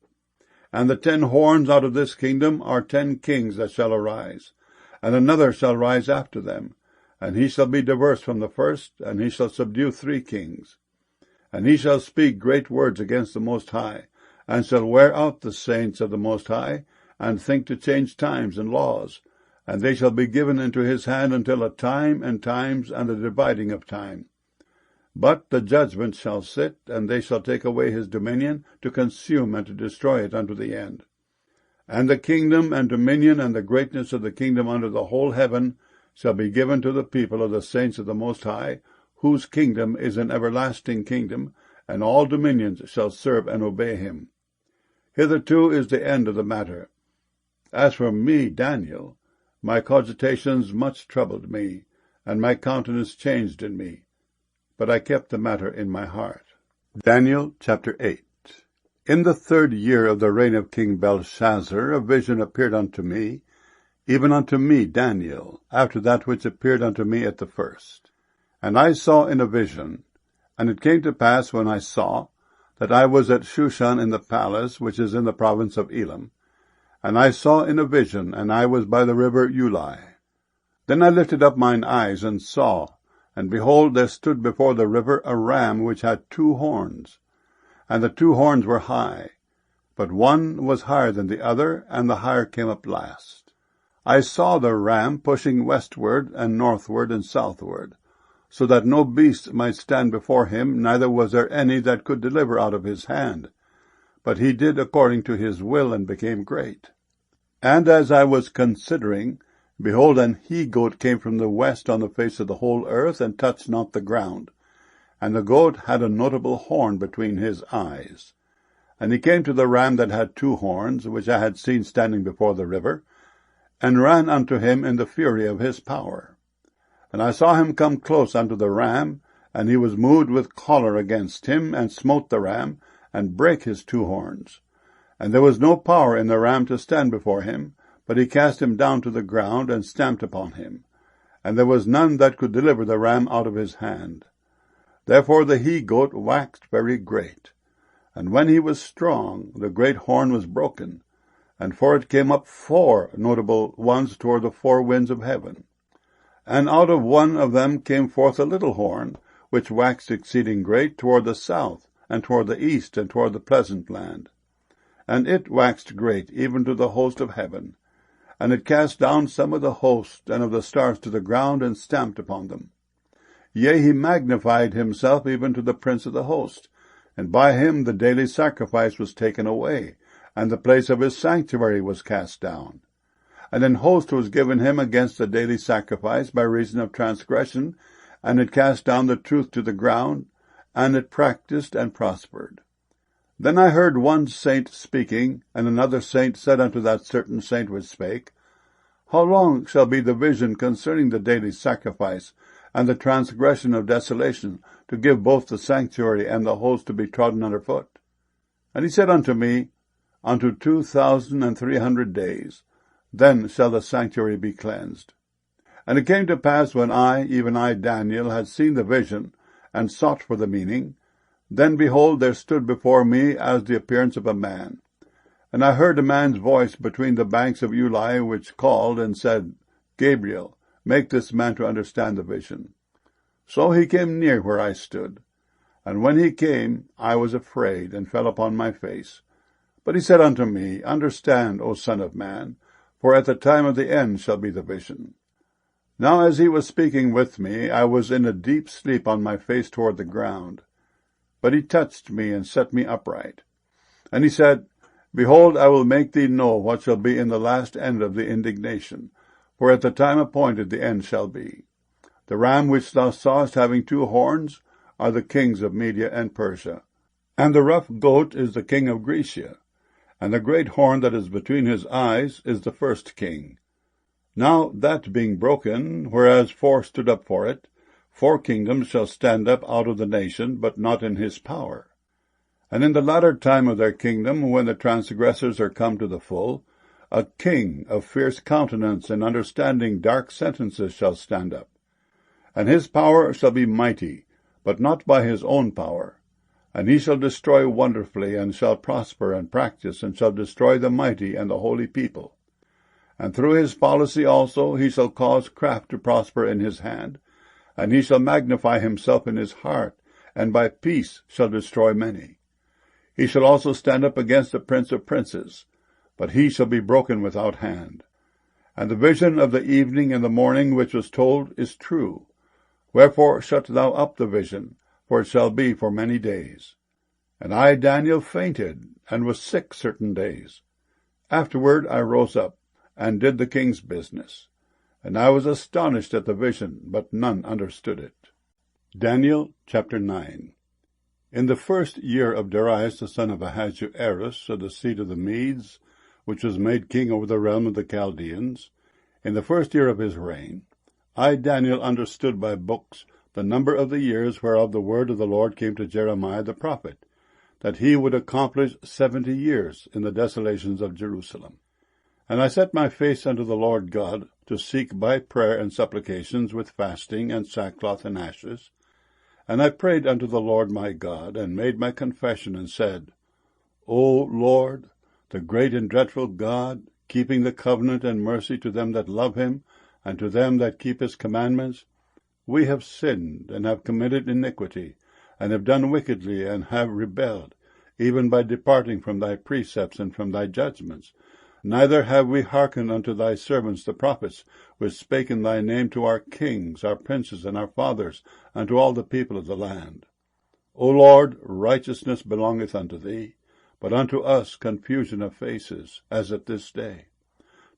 And the 10 horns out of this kingdom are 10 kings that shall arise, and another shall rise after them, and he shall be diverse from the first, and he shall subdue 3 kings. And he shall speak great words against the Most High, and shall wear out the saints of the Most High, and think to change times and laws, and they shall be given into his hand until a time and times and the dividing of time. But the judgment shall sit, and they shall take away his dominion, to consume and to destroy it unto the end. And the kingdom and dominion and the greatness of the kingdom under the whole heaven shall be given to the people of the saints of the Most High, whose kingdom is an everlasting kingdom, and all dominions shall serve and obey him. Hitherto is the end of the matter. As for me, Daniel, my cogitations much troubled me, and my countenance changed in me. But I kept the matter in my heart. Daniel chapter 8. In the 3rd year of the reign of King Belshazzar, a vision appeared unto me, even unto me, Daniel, after that which appeared unto me at the first. And I saw in a vision, and it came to pass when I saw, that I was at Shushan in the palace, which is in the province of Elam. And I saw in a vision, and I was by the river Ulai. Then I lifted up mine eyes, and saw, and behold, there stood before the river a ram which had 2 horns. And the 2 horns were high, but one was higher than the other, and the higher came up last. I saw the ram pushing westward, and northward, and southward, so that no beast might stand before him, neither was there any that could deliver out of his hand. But he did according to his will, and became great. And as I was considering, behold, an he-goat came from the west on the face of the whole earth, and touched not the ground. And the goat had a notable horn between his eyes. And he came to the ram that had 2 horns, which I had seen standing before the river, and ran unto him in the fury of his power. And I saw him come close unto the ram, and he was moved with choler against him, and smote the ram, and brake his 2 horns. And there was no power in the ram to stand before him, but he cast him down to the ground, and stamped upon him. And there was none that could deliver the ram out of his hand. Therefore the he-goat waxed very great. And when he was strong, the great horn was broken, and for it came up 4 notable ones toward the 4 winds of heaven. And out of one of them came forth a little horn, which waxed exceeding great toward the south, and toward the east, and toward the pleasant land. And it waxed great, even to the host of heaven. And it cast down some of the host and of the stars to the ground, and stamped upon them. Yea, he magnified himself even to the prince of the host, and by him the daily sacrifice was taken away, and the place of his sanctuary was cast down. And an host was given him against the daily sacrifice by reason of transgression, and it cast down the truth to the ground, and it practiced and prospered. Then I heard one saint speaking, and another saint said unto that certain saint which spake, How long shall be the vision concerning the daily sacrifice, and the transgression of desolation, to give both the sanctuary and the host to be trodden under foot? And he said unto me, Unto 2,300 days, then shall the sanctuary be cleansed. And it came to pass, when I, even I, Daniel, had seen the vision, and sought for the meaning, then behold, there stood before me as the appearance of a man. And I heard a man's voice between the banks of Ulai, which called and said, Gabriel, make this man to understand the vision. So he came near where I stood. And when he came, I was afraid, and fell upon my face. But he said unto me, Understand, O son of man, for at the time of the end shall be the vision. Now as he was speaking with me, I was in a deep sleep on my face toward the ground. But he touched me, and set me upright. And he said, Behold, I will make thee know what shall be in the last end of the indignation, for at the time appointed the end shall be. The ram which thou sawest having 2 horns are the kings of Media and Persia. And the rough goat is the king of Grecia, and the great horn that is between his eyes is the first king. Now that being broken, whereas 4 stood up for it, 4 kingdoms shall stand up out of the nation, but not in his power. And in the latter time of their kingdom, when the transgressors are come to the full, a king of fierce countenance and understanding dark sentences shall stand up. And his power shall be mighty, but not by his own power. And he shall destroy wonderfully, and shall prosper and practice, and shall destroy the mighty and the holy people. And through his policy also he shall cause craft to prosper in his hand, and he shall magnify himself in his heart, and by peace shall destroy many. He shall also stand up against the prince of princes, but he shall be broken without hand. And the vision of the evening and the morning which was told is true. Wherefore shut thou up the vision, for it shall be for many days. And I, Daniel, fainted, and was sick certain days. Afterward I rose up, and did the king's business. And I was astonished at the vision, but none understood it. Daniel chapter 9. In the 1st year of Darius the son of Ahasuerus, of the seed of the Medes, which was made king over the realm of the Chaldeans, in the 1st year of his reign, I, Daniel, understood by books the number of the years whereof the word of the Lord came to Jeremiah the prophet, that he would accomplish 70 years in the desolations of Jerusalem. And I set my face unto the Lord God, to seek by prayer and supplications with fasting and sackcloth and ashes. And I prayed unto the Lord my God, and made my confession, and said, O Lord, the great and dreadful God, keeping the covenant and mercy to them that love him, and to them that keep his commandments, we have sinned, and have committed iniquity, and have done wickedly, and have rebelled, even by departing from thy precepts and from thy judgments. Neither have we hearkened unto thy servants the prophets, which spake in thy name to our kings, our princes, and our fathers, and to all the people of the land. O Lord, righteousness belongeth unto thee, but unto us confusion of faces, as at this day.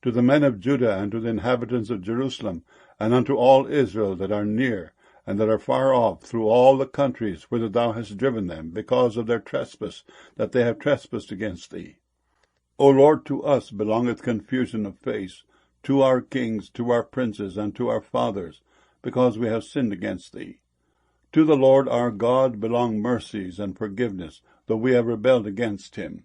To the men of Judah, and to the inhabitants of Jerusalem, and unto all Israel that are near, and that are far off, through all the countries whither thou hast driven them, because of their trespass, that they have trespassed against thee. O Lord, to us belongeth confusion of face, to our kings, to our princes, and to our fathers, because we have sinned against thee. To the Lord our God belong mercies and forgiveness, though we have rebelled against him.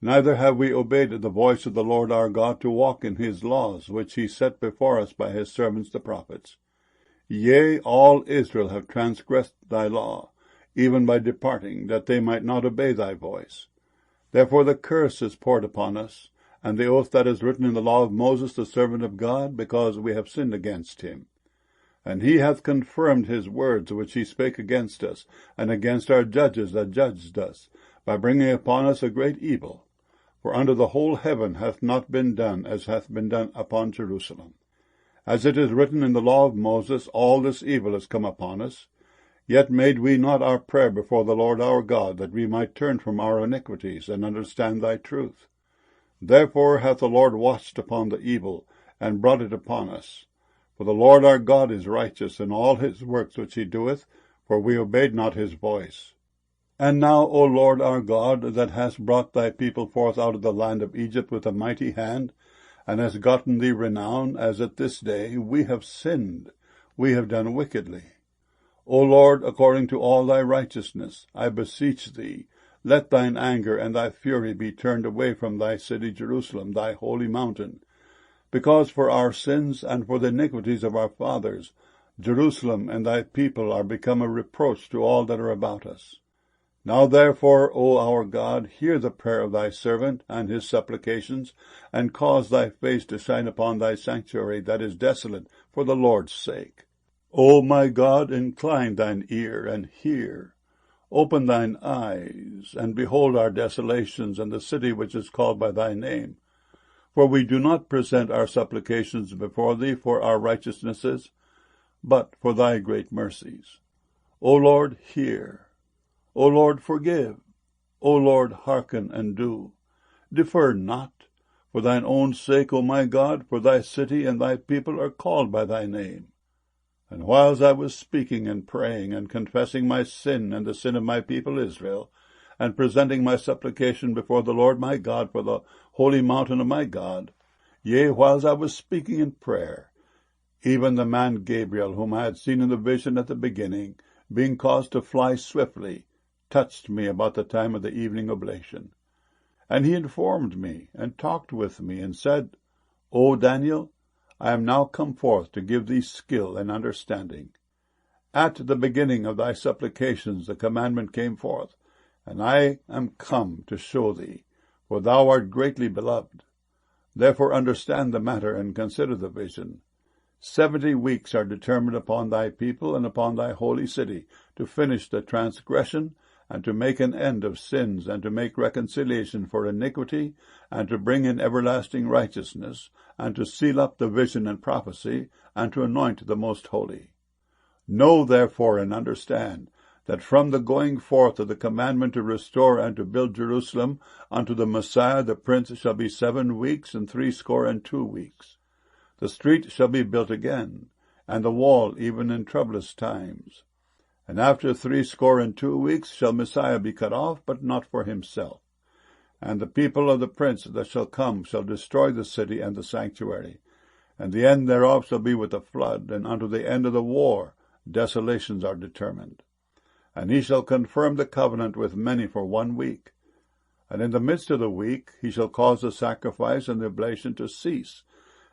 Neither have we obeyed the voice of the Lord our God to walk in his laws, which he set before us by his servants the prophets. Yea, all Israel have transgressed thy law, even by departing, that they might not obey thy voice. Therefore the curse is poured upon us, and the oath that is written in the law of Moses the servant of God, because we have sinned against him. And he hath confirmed his words which he spake against us, and against our judges that judged us, by bringing upon us a great evil. For under the whole heaven hath not been done as hath been done upon Jerusalem. As it is written in the law of Moses, all this evil is come upon us. Yet made we not our prayer before the Lord our God, that we might turn from our iniquities, and understand thy truth. Therefore hath the Lord watched upon the evil, and brought it upon us. For the Lord our God is righteous in all his works which he doeth, for we obeyed not his voice. And now, O Lord our God, that hast brought thy people forth out of the land of Egypt with a mighty hand, and hast gotten thee renown, as at this day, we have sinned, we have done wickedly. O Lord, according to all thy righteousness, I beseech thee, let thine anger and thy fury be turned away from thy city Jerusalem, thy holy mountain. Because for our sins and for the iniquities of our fathers, Jerusalem and thy people are become a reproach to all that are about us. Now therefore, O our God, hear the prayer of thy servant and his supplications, and cause thy face to shine upon thy sanctuary that is desolate, for the Lord's sake. O my God, incline thine ear, and hear. Open thine eyes, and behold our desolations, and the city which is called by thy name. For we do not present our supplications before thee for our righteousnesses, but for thy great mercies. O Lord, hear. O Lord, forgive. O Lord, hearken and do. Defer not. For thine own sake, O my God, for thy city and thy people are called by thy name. And whiles I was speaking and praying and confessing my sin and the sin of my people Israel, and presenting my supplication before the Lord my God for the holy mountain of my God, yea, whiles I was speaking in prayer, even the man Gabriel, whom I had seen in the vision at the beginning, being caused to fly swiftly, touched me about the time of the evening oblation. And he informed me, and talked with me, and said, O Daniel, I am now come forth to give thee skill and understanding. At the beginning of thy supplications the commandment came forth, and I am come to show thee, for thou art greatly beloved. Therefore understand the matter, and consider the vision. 70 weeks are determined upon thy people and upon thy holy city, to finish the transgression, and to make an end of sins, and to make reconciliation for iniquity, and to bring in everlasting righteousness, and to seal up the vision and prophecy, and to anoint the most holy. Know therefore and understand that from the going forth of the commandment to restore and to build Jerusalem unto the Messiah the Prince shall be 7 weeks and 62 weeks. The street shall be built again, and the wall even in troublous times. And after 62 weeks shall Messiah be cut off, but not for himself. And the people of the prince that shall come shall destroy the city and the sanctuary. And the end thereof shall be with a flood, and unto the end of the war desolations are determined. And he shall confirm the covenant with many for 1 week. And in the midst of the week he shall cause the sacrifice and the oblation to cease.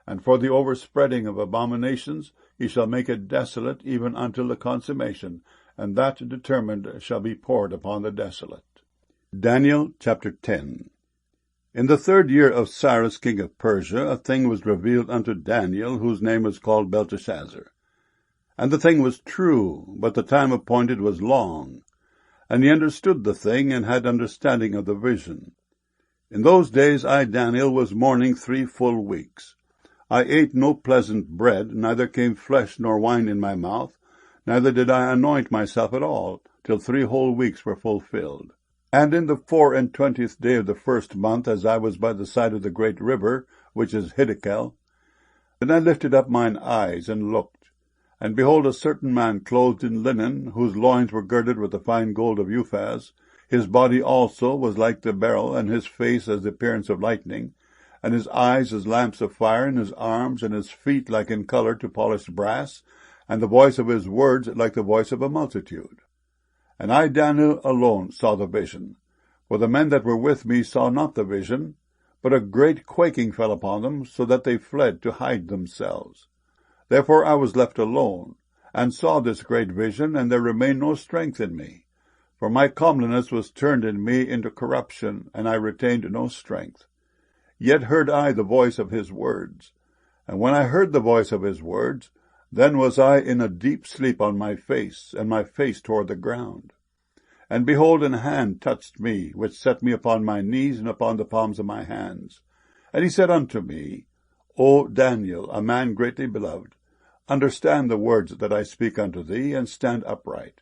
And for the overspreading of abominations he shall make it desolate even until the consummation, and that determined shall be poured upon the desolate. Daniel chapter 10. In the 3rd year of Cyrus king of Persia, a thing was revealed unto Daniel, whose name was called Belteshazzar. And the thing was true, but the time appointed was long. And he understood the thing, and had understanding of the vision. In those days I, Daniel, was mourning 3 full weeks. I ate no pleasant bread, neither came flesh nor wine in my mouth, neither did I anoint myself at all, till 3 whole weeks were fulfilled. And in the 24th day of the 1st month, as I was by the side of the great river, which is Hiddekel, then I lifted up mine eyes, and looked. And behold, a certain man clothed in linen, whose loins were girded with the fine gold of Uphaz. His body also was like the beryl, and his face as the appearance of lightning, and his eyes as lamps of fire, and his arms and his feet like in colour to polished brass, and the voice of his words like the voice of a multitude. And I, Daniel, alone saw the vision. For the men that were with me saw not the vision, but a great quaking fell upon them, so that they fled to hide themselves. Therefore I was left alone, and saw this great vision, and there remained no strength in me. For my comeliness was turned in me into corruption, and I retained no strength. Yet heard I the voice of his words. And when I heard the voice of his words, then was I in a deep sleep on my face, and my face toward the ground. And behold, an hand touched me, which set me upon my knees and upon the palms of my hands. And he said unto me, O Daniel, a man greatly beloved, understand the words that I speak unto thee, and stand upright.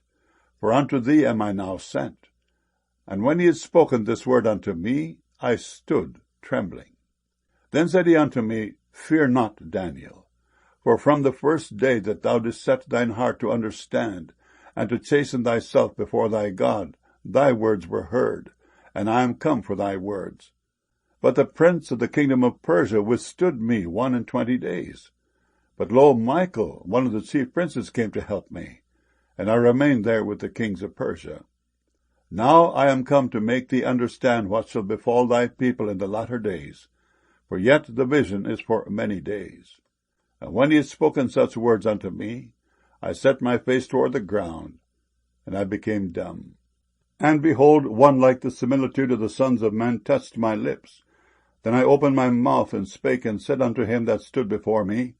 For unto thee am I now sent. And when he had spoken this word unto me, I stood trembling. Then said he unto me, Fear not, Daniel, for from the first day that thou didst set thine heart to understand, and to chasten thyself before thy God, thy words were heard, and I am come for thy words. But the prince of the kingdom of Persia withstood me 21 days. But lo, Michael, one of the chief princes, came to help me, and I remained there with the kings of Persia. Now I am come to make thee understand what shall befall thy people in the latter days, for yet the vision is for many days. And when he had spoken such words unto me, I set my face toward the ground, and I became dumb. And behold, one like the similitude of the sons of men touched my lips. Then I opened my mouth and spake, and said unto him that stood before me,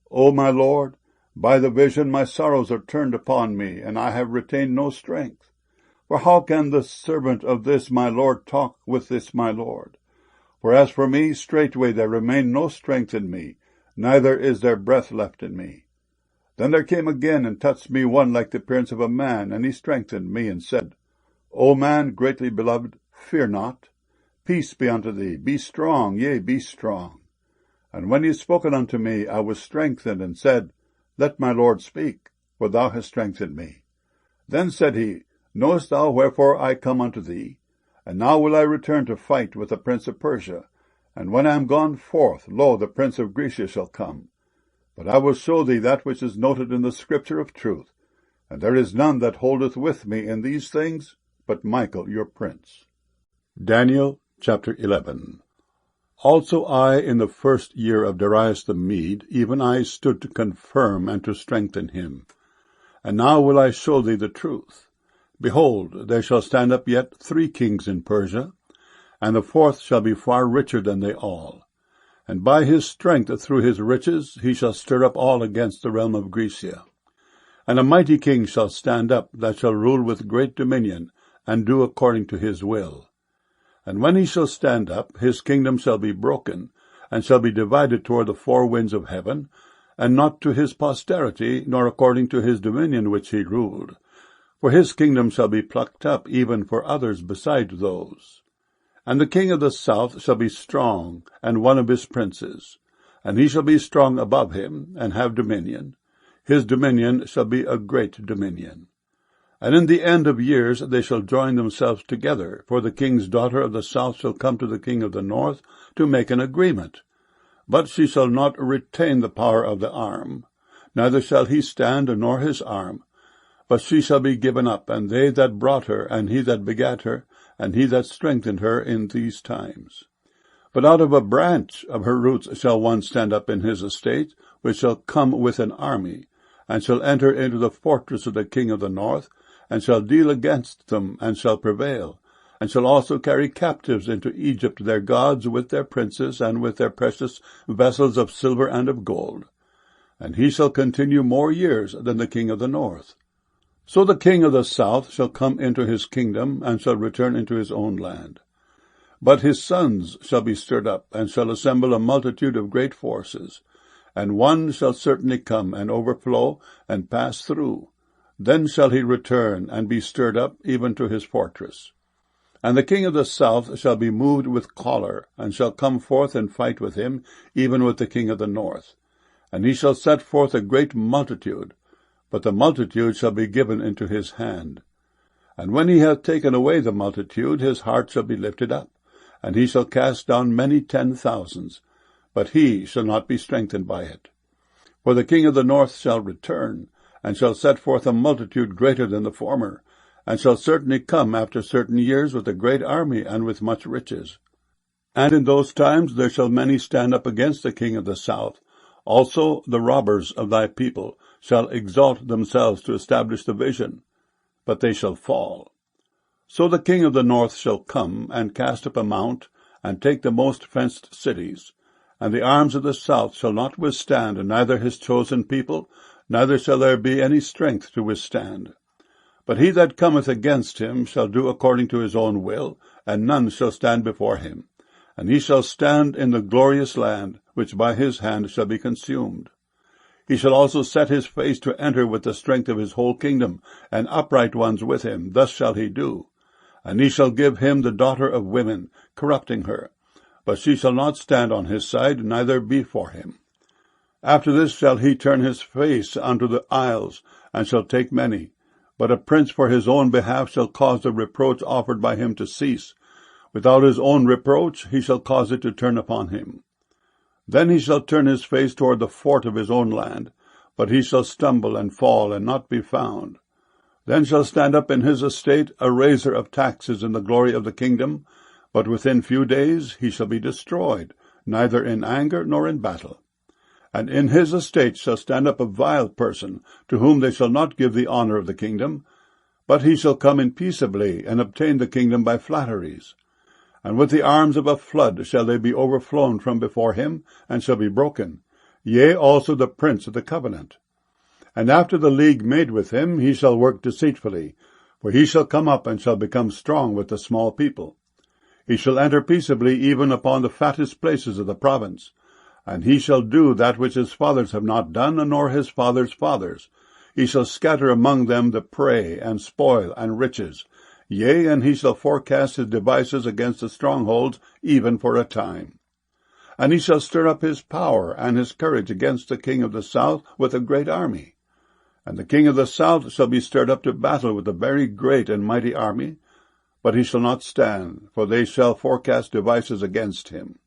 O my Lord, by the vision my sorrows are turned upon me, and I have retained no strength. For how can the servant of this my Lord talk with this my Lord? For as for me, straightway there remained no strength in me, neither is there breath left in me. Then there came again and touched me one like the appearance of a man, and he strengthened me, and said, O man greatly beloved, fear not. Peace be unto thee. Be strong, yea, be strong. And when he had spoken unto me, I was strengthened, and said, Let my Lord speak, for thou hast strengthened me. Then said he, Knowest thou wherefore I come unto thee? And now will I return to fight with the prince of Persia. And when I am gone forth, lo, the prince of Grecia shall come. But I will show thee that which is noted in the scripture of truth. And there is none that holdeth with me in these things, but Michael your prince. Daniel chapter 11. Also I, in the 1st year of Darius the Mede, even I stood to confirm and to strengthen him. And now will I show thee the truth. Behold, there shall stand up yet 3 kings in Persia, and the 4th shall be far richer than they all. And by his strength through his riches he shall stir up all against the realm of Grecia. And a mighty king shall stand up, that shall rule with great dominion, and do according to his will. And when he shall stand up, his kingdom shall be broken, and shall be divided toward the 4 winds of heaven, and not to his posterity, nor according to his dominion which he ruled. For his kingdom shall be plucked up, even for others beside those. And the king of the south shall be strong, and one of his princes. And he shall be strong above him, and have dominion. His dominion shall be a great dominion. And in the end of years they shall join themselves together, for the king's daughter of the south shall come to the king of the north to make an agreement. But she shall not retain the power of the arm, neither shall he stand nor his arm. But she shall be given up, and they that brought her, and he that begat her, and he that strengthened her in these times. But out of a branch of her roots shall one stand up in his estate, which shall come with an army, and shall enter into the fortress of the king of the north, and shall deal against them, and shall prevail, and shall also carry captives into Egypt their gods with their princes, and with their precious vessels of silver and of gold. And he shall continue more years than the king of the north. So the king of the south shall come into his kingdom, and shall return into his own land. But his sons shall be stirred up, and shall assemble a multitude of great forces. And one shall certainly come, and overflow, and pass through. Then shall he return, and be stirred up, even to his fortress. And the king of the south shall be moved with choler, and shall come forth and fight with him, even with the king of the north. And he shall set forth a great multitude, but the multitude shall be given into his hand. And when he hath taken away the multitude, his heart shall be lifted up, and he shall cast down many 10,000s, but he shall not be strengthened by it. For the king of the north shall return, and shall set forth a multitude greater than the former, and shall certainly come after certain years with a great army and with much riches. And in those times there shall many stand up against the king of the south. Also the robbers of thy people shall exalt themselves to establish the vision, but they shall fall. So the king of the north shall come, and cast up a mount, and take the most fenced cities. And the arms of the south shall not withstand, neither his chosen people, neither shall there be any strength to withstand. But he that cometh against him shall do according to his own will, and none shall stand before him. And he shall stand in the glorious land, which by his hand shall be consumed. He shall also set his face to enter with the strength of his whole kingdom, and upright ones with him. Thus shall he do. And he shall give him the daughter of women, corrupting her. But she shall not stand on his side, neither be for him. After this shall he turn his face unto the isles, and shall take many. But a prince for his own behalf shall cause the reproach offered by him to cease. Without his own reproach he shall cause it to turn upon him. Then he shall turn his face toward the fort of his own land, but he shall stumble and fall, and not be found. Then shall stand up in his estate a raiser of taxes in the glory of the kingdom, but within few days he shall be destroyed, neither in anger nor in battle. And in his estate shall stand up a vile person, to whom they shall not give the honor of the kingdom, but he shall come in peaceably, and obtain the kingdom by flatteries. And with the arms of a flood shall they be overflown from before him, and shall be broken, yea, also the prince of the covenant. And after the league made with him, he shall work deceitfully, for he shall come up and shall become strong with the small people. He shall enter peaceably even upon the fattest places of the province, and he shall do that which his fathers have not done, nor his fathers' fathers. He shall scatter among them the prey, and spoil, and riches. Yea, and he shall forecast his devices against the strongholds, even for a time. And he shall stir up his power and his courage against the king of the south with a great army. And the king of the south shall be stirred up to battle with a very great and mighty army, but he shall not stand, for they shall forecast devices against him.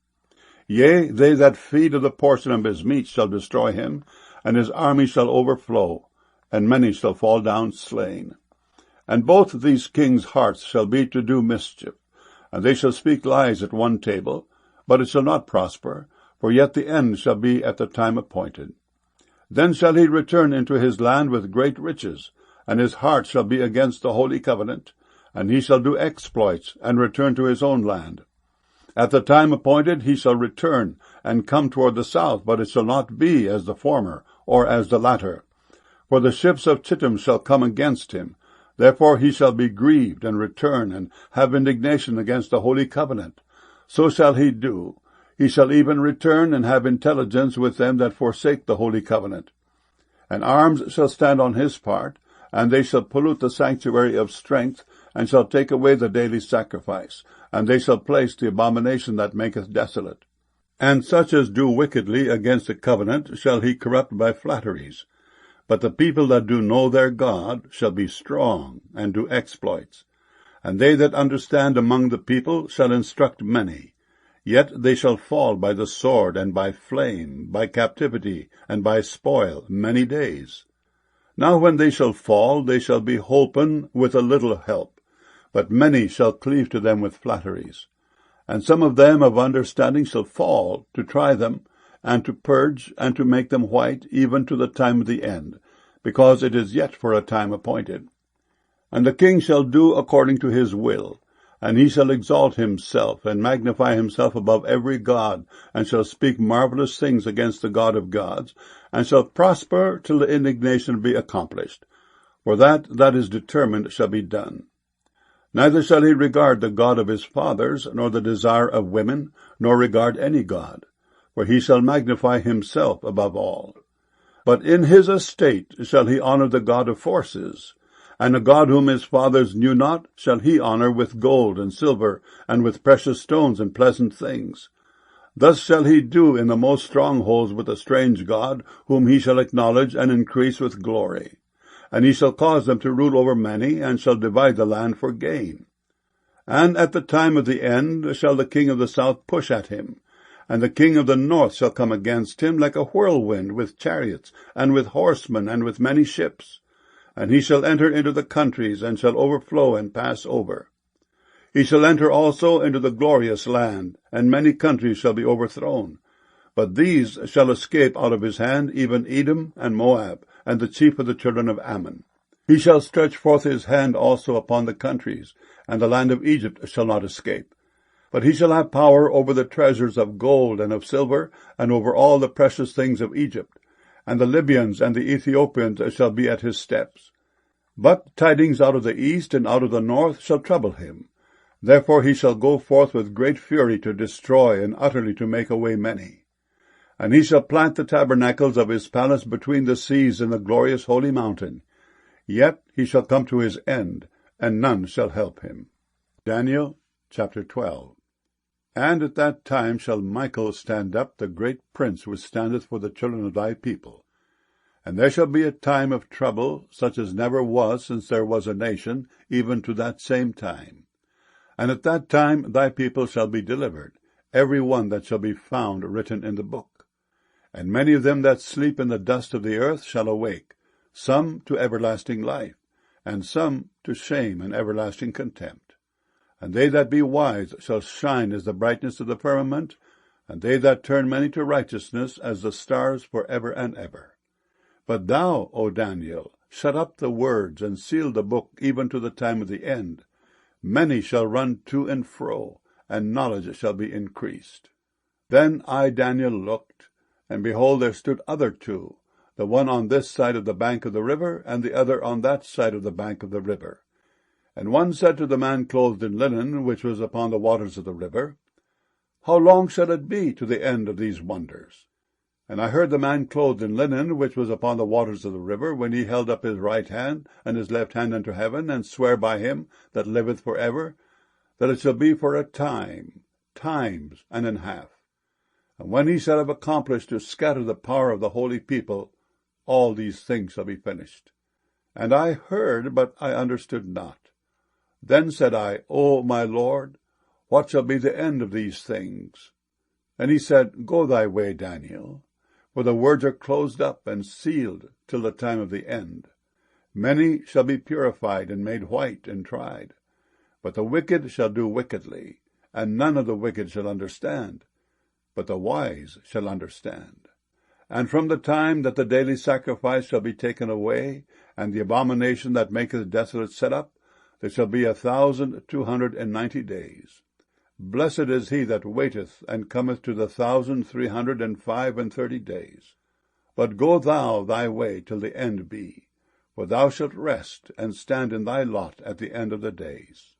Yea, they that feed of the portion of his meat shall destroy him, and his army shall overflow, and many shall fall down slain. And both these kings' hearts shall be to do mischief, and they shall speak lies at one table, but it shall not prosper, for yet the end shall be at the time appointed. Then shall he return into his land with great riches, and his heart shall be against the holy covenant, and he shall do exploits, and return to his own land. At the time appointed he shall return, and come toward the south, but it shall not be as the former, or as the latter. For the ships of Chittim shall come against him. Therefore he shall be grieved, and return, and have indignation against the holy covenant. So shall he do. He shall even return, and have intelligence with them that forsake the holy covenant. And arms shall stand on his part, and they shall pollute the sanctuary of strength, and shall take away the daily sacrifice, and they shall place the abomination that maketh desolate. And such as do wickedly against the covenant shall he corrupt by flatteries. But the people that do know their God shall be strong, and do exploits. And they that understand among the people shall instruct many. Yet they shall fall by the sword, and by flame, by captivity, and by spoil, many days. Now when they shall fall, they shall be holpen with a little help, but many shall cleave to them with flatteries. And some of them of understanding shall fall, to try them, and to purge, and to make them white, even to the time of the end, because it is yet for a time appointed. And the king shall do according to his will, and he shall exalt himself, and magnify himself above every god, and shall speak marvelous things against the God of gods, and shall prosper till the indignation be accomplished. For that is determined shall be done. Neither shall he regard the God of his fathers, nor the desire of women, nor regard any god, for he shall magnify himself above all. But in his estate shall he honor the God of forces, and a God whom his fathers knew not shall he honor with gold and silver, and with precious stones and pleasant things. Thus shall he do in the most strongholds with a strange god, whom he shall acknowledge and increase with glory. And he shall cause them to rule over many, and shall divide the land for gain. And at the time of the end shall the king of the south push at him, and the king of the north shall come against him like a whirlwind, with chariots, and with horsemen, and with many ships. And he shall enter into the countries, and shall overflow and pass over. He shall enter also into the glorious land, and many countries shall be overthrown. But these shall escape out of his hand, even Edom and Moab, and the chief of the children of Ammon. He shall stretch forth his hand also upon the countries, and the land of Egypt shall not escape. But he shall have power over the treasures of gold and of silver, and over all the precious things of Egypt. And the Libyans and the Ethiopians shall be at his steps. But tidings out of the east and out of the north shall trouble him. Therefore he shall go forth with great fury to destroy, and utterly to make away many. And he shall plant the tabernacles of his palace between the seas in the glorious holy mountain. Yet he shall come to his end, and none shall help him. Daniel chapter 12. And at that time shall Michael stand up, the great prince which standeth for the children of thy people. And there shall be a time of trouble, such as never was since there was a nation, even to that same time. And at that time thy people shall be delivered, every one that shall be found written in the book. And many of them that sleep in the dust of the earth shall awake, some to everlasting life, and some to shame and everlasting contempt. And they that be wise shall shine as the brightness of the firmament, and they that turn many to righteousness as the stars for ever and ever. But thou, O Daniel, shut up the words, and seal the book even to the time of the end. Many shall run to and fro, and knowledge shall be increased. Then I, Daniel, looked, and behold, there stood other two, the one on this side of the bank of the river, and the other on that side of the bank of the river. And one said to the man clothed in linen, which was upon the waters of the river, How long shall it be to the end of these wonders? And I heard the man clothed in linen, which was upon the waters of the river, when he held up his right hand and his left hand unto heaven, and sware by him that liveth for ever, that it shall be for a time, times, and an half. And when he shall have accomplished to scatter the power of the holy people, all these things shall be finished. And I heard, but I understood not. Then said I, O my Lord, what shall be the end of these things? And he said, Go thy way, Daniel, for the words are closed up and sealed till the time of the end. Many shall be purified and made white and tried. But the wicked shall do wickedly, and none of the wicked shall understand, but the wise shall understand. And from the time that the daily sacrifice shall be taken away, and the abomination that maketh desolate set up, there shall be 1,290 days. Blessed is he that waiteth, and cometh to the 1,335 days. But go thou thy way till the end be, for thou shalt rest, and stand in thy lot at the end of the days.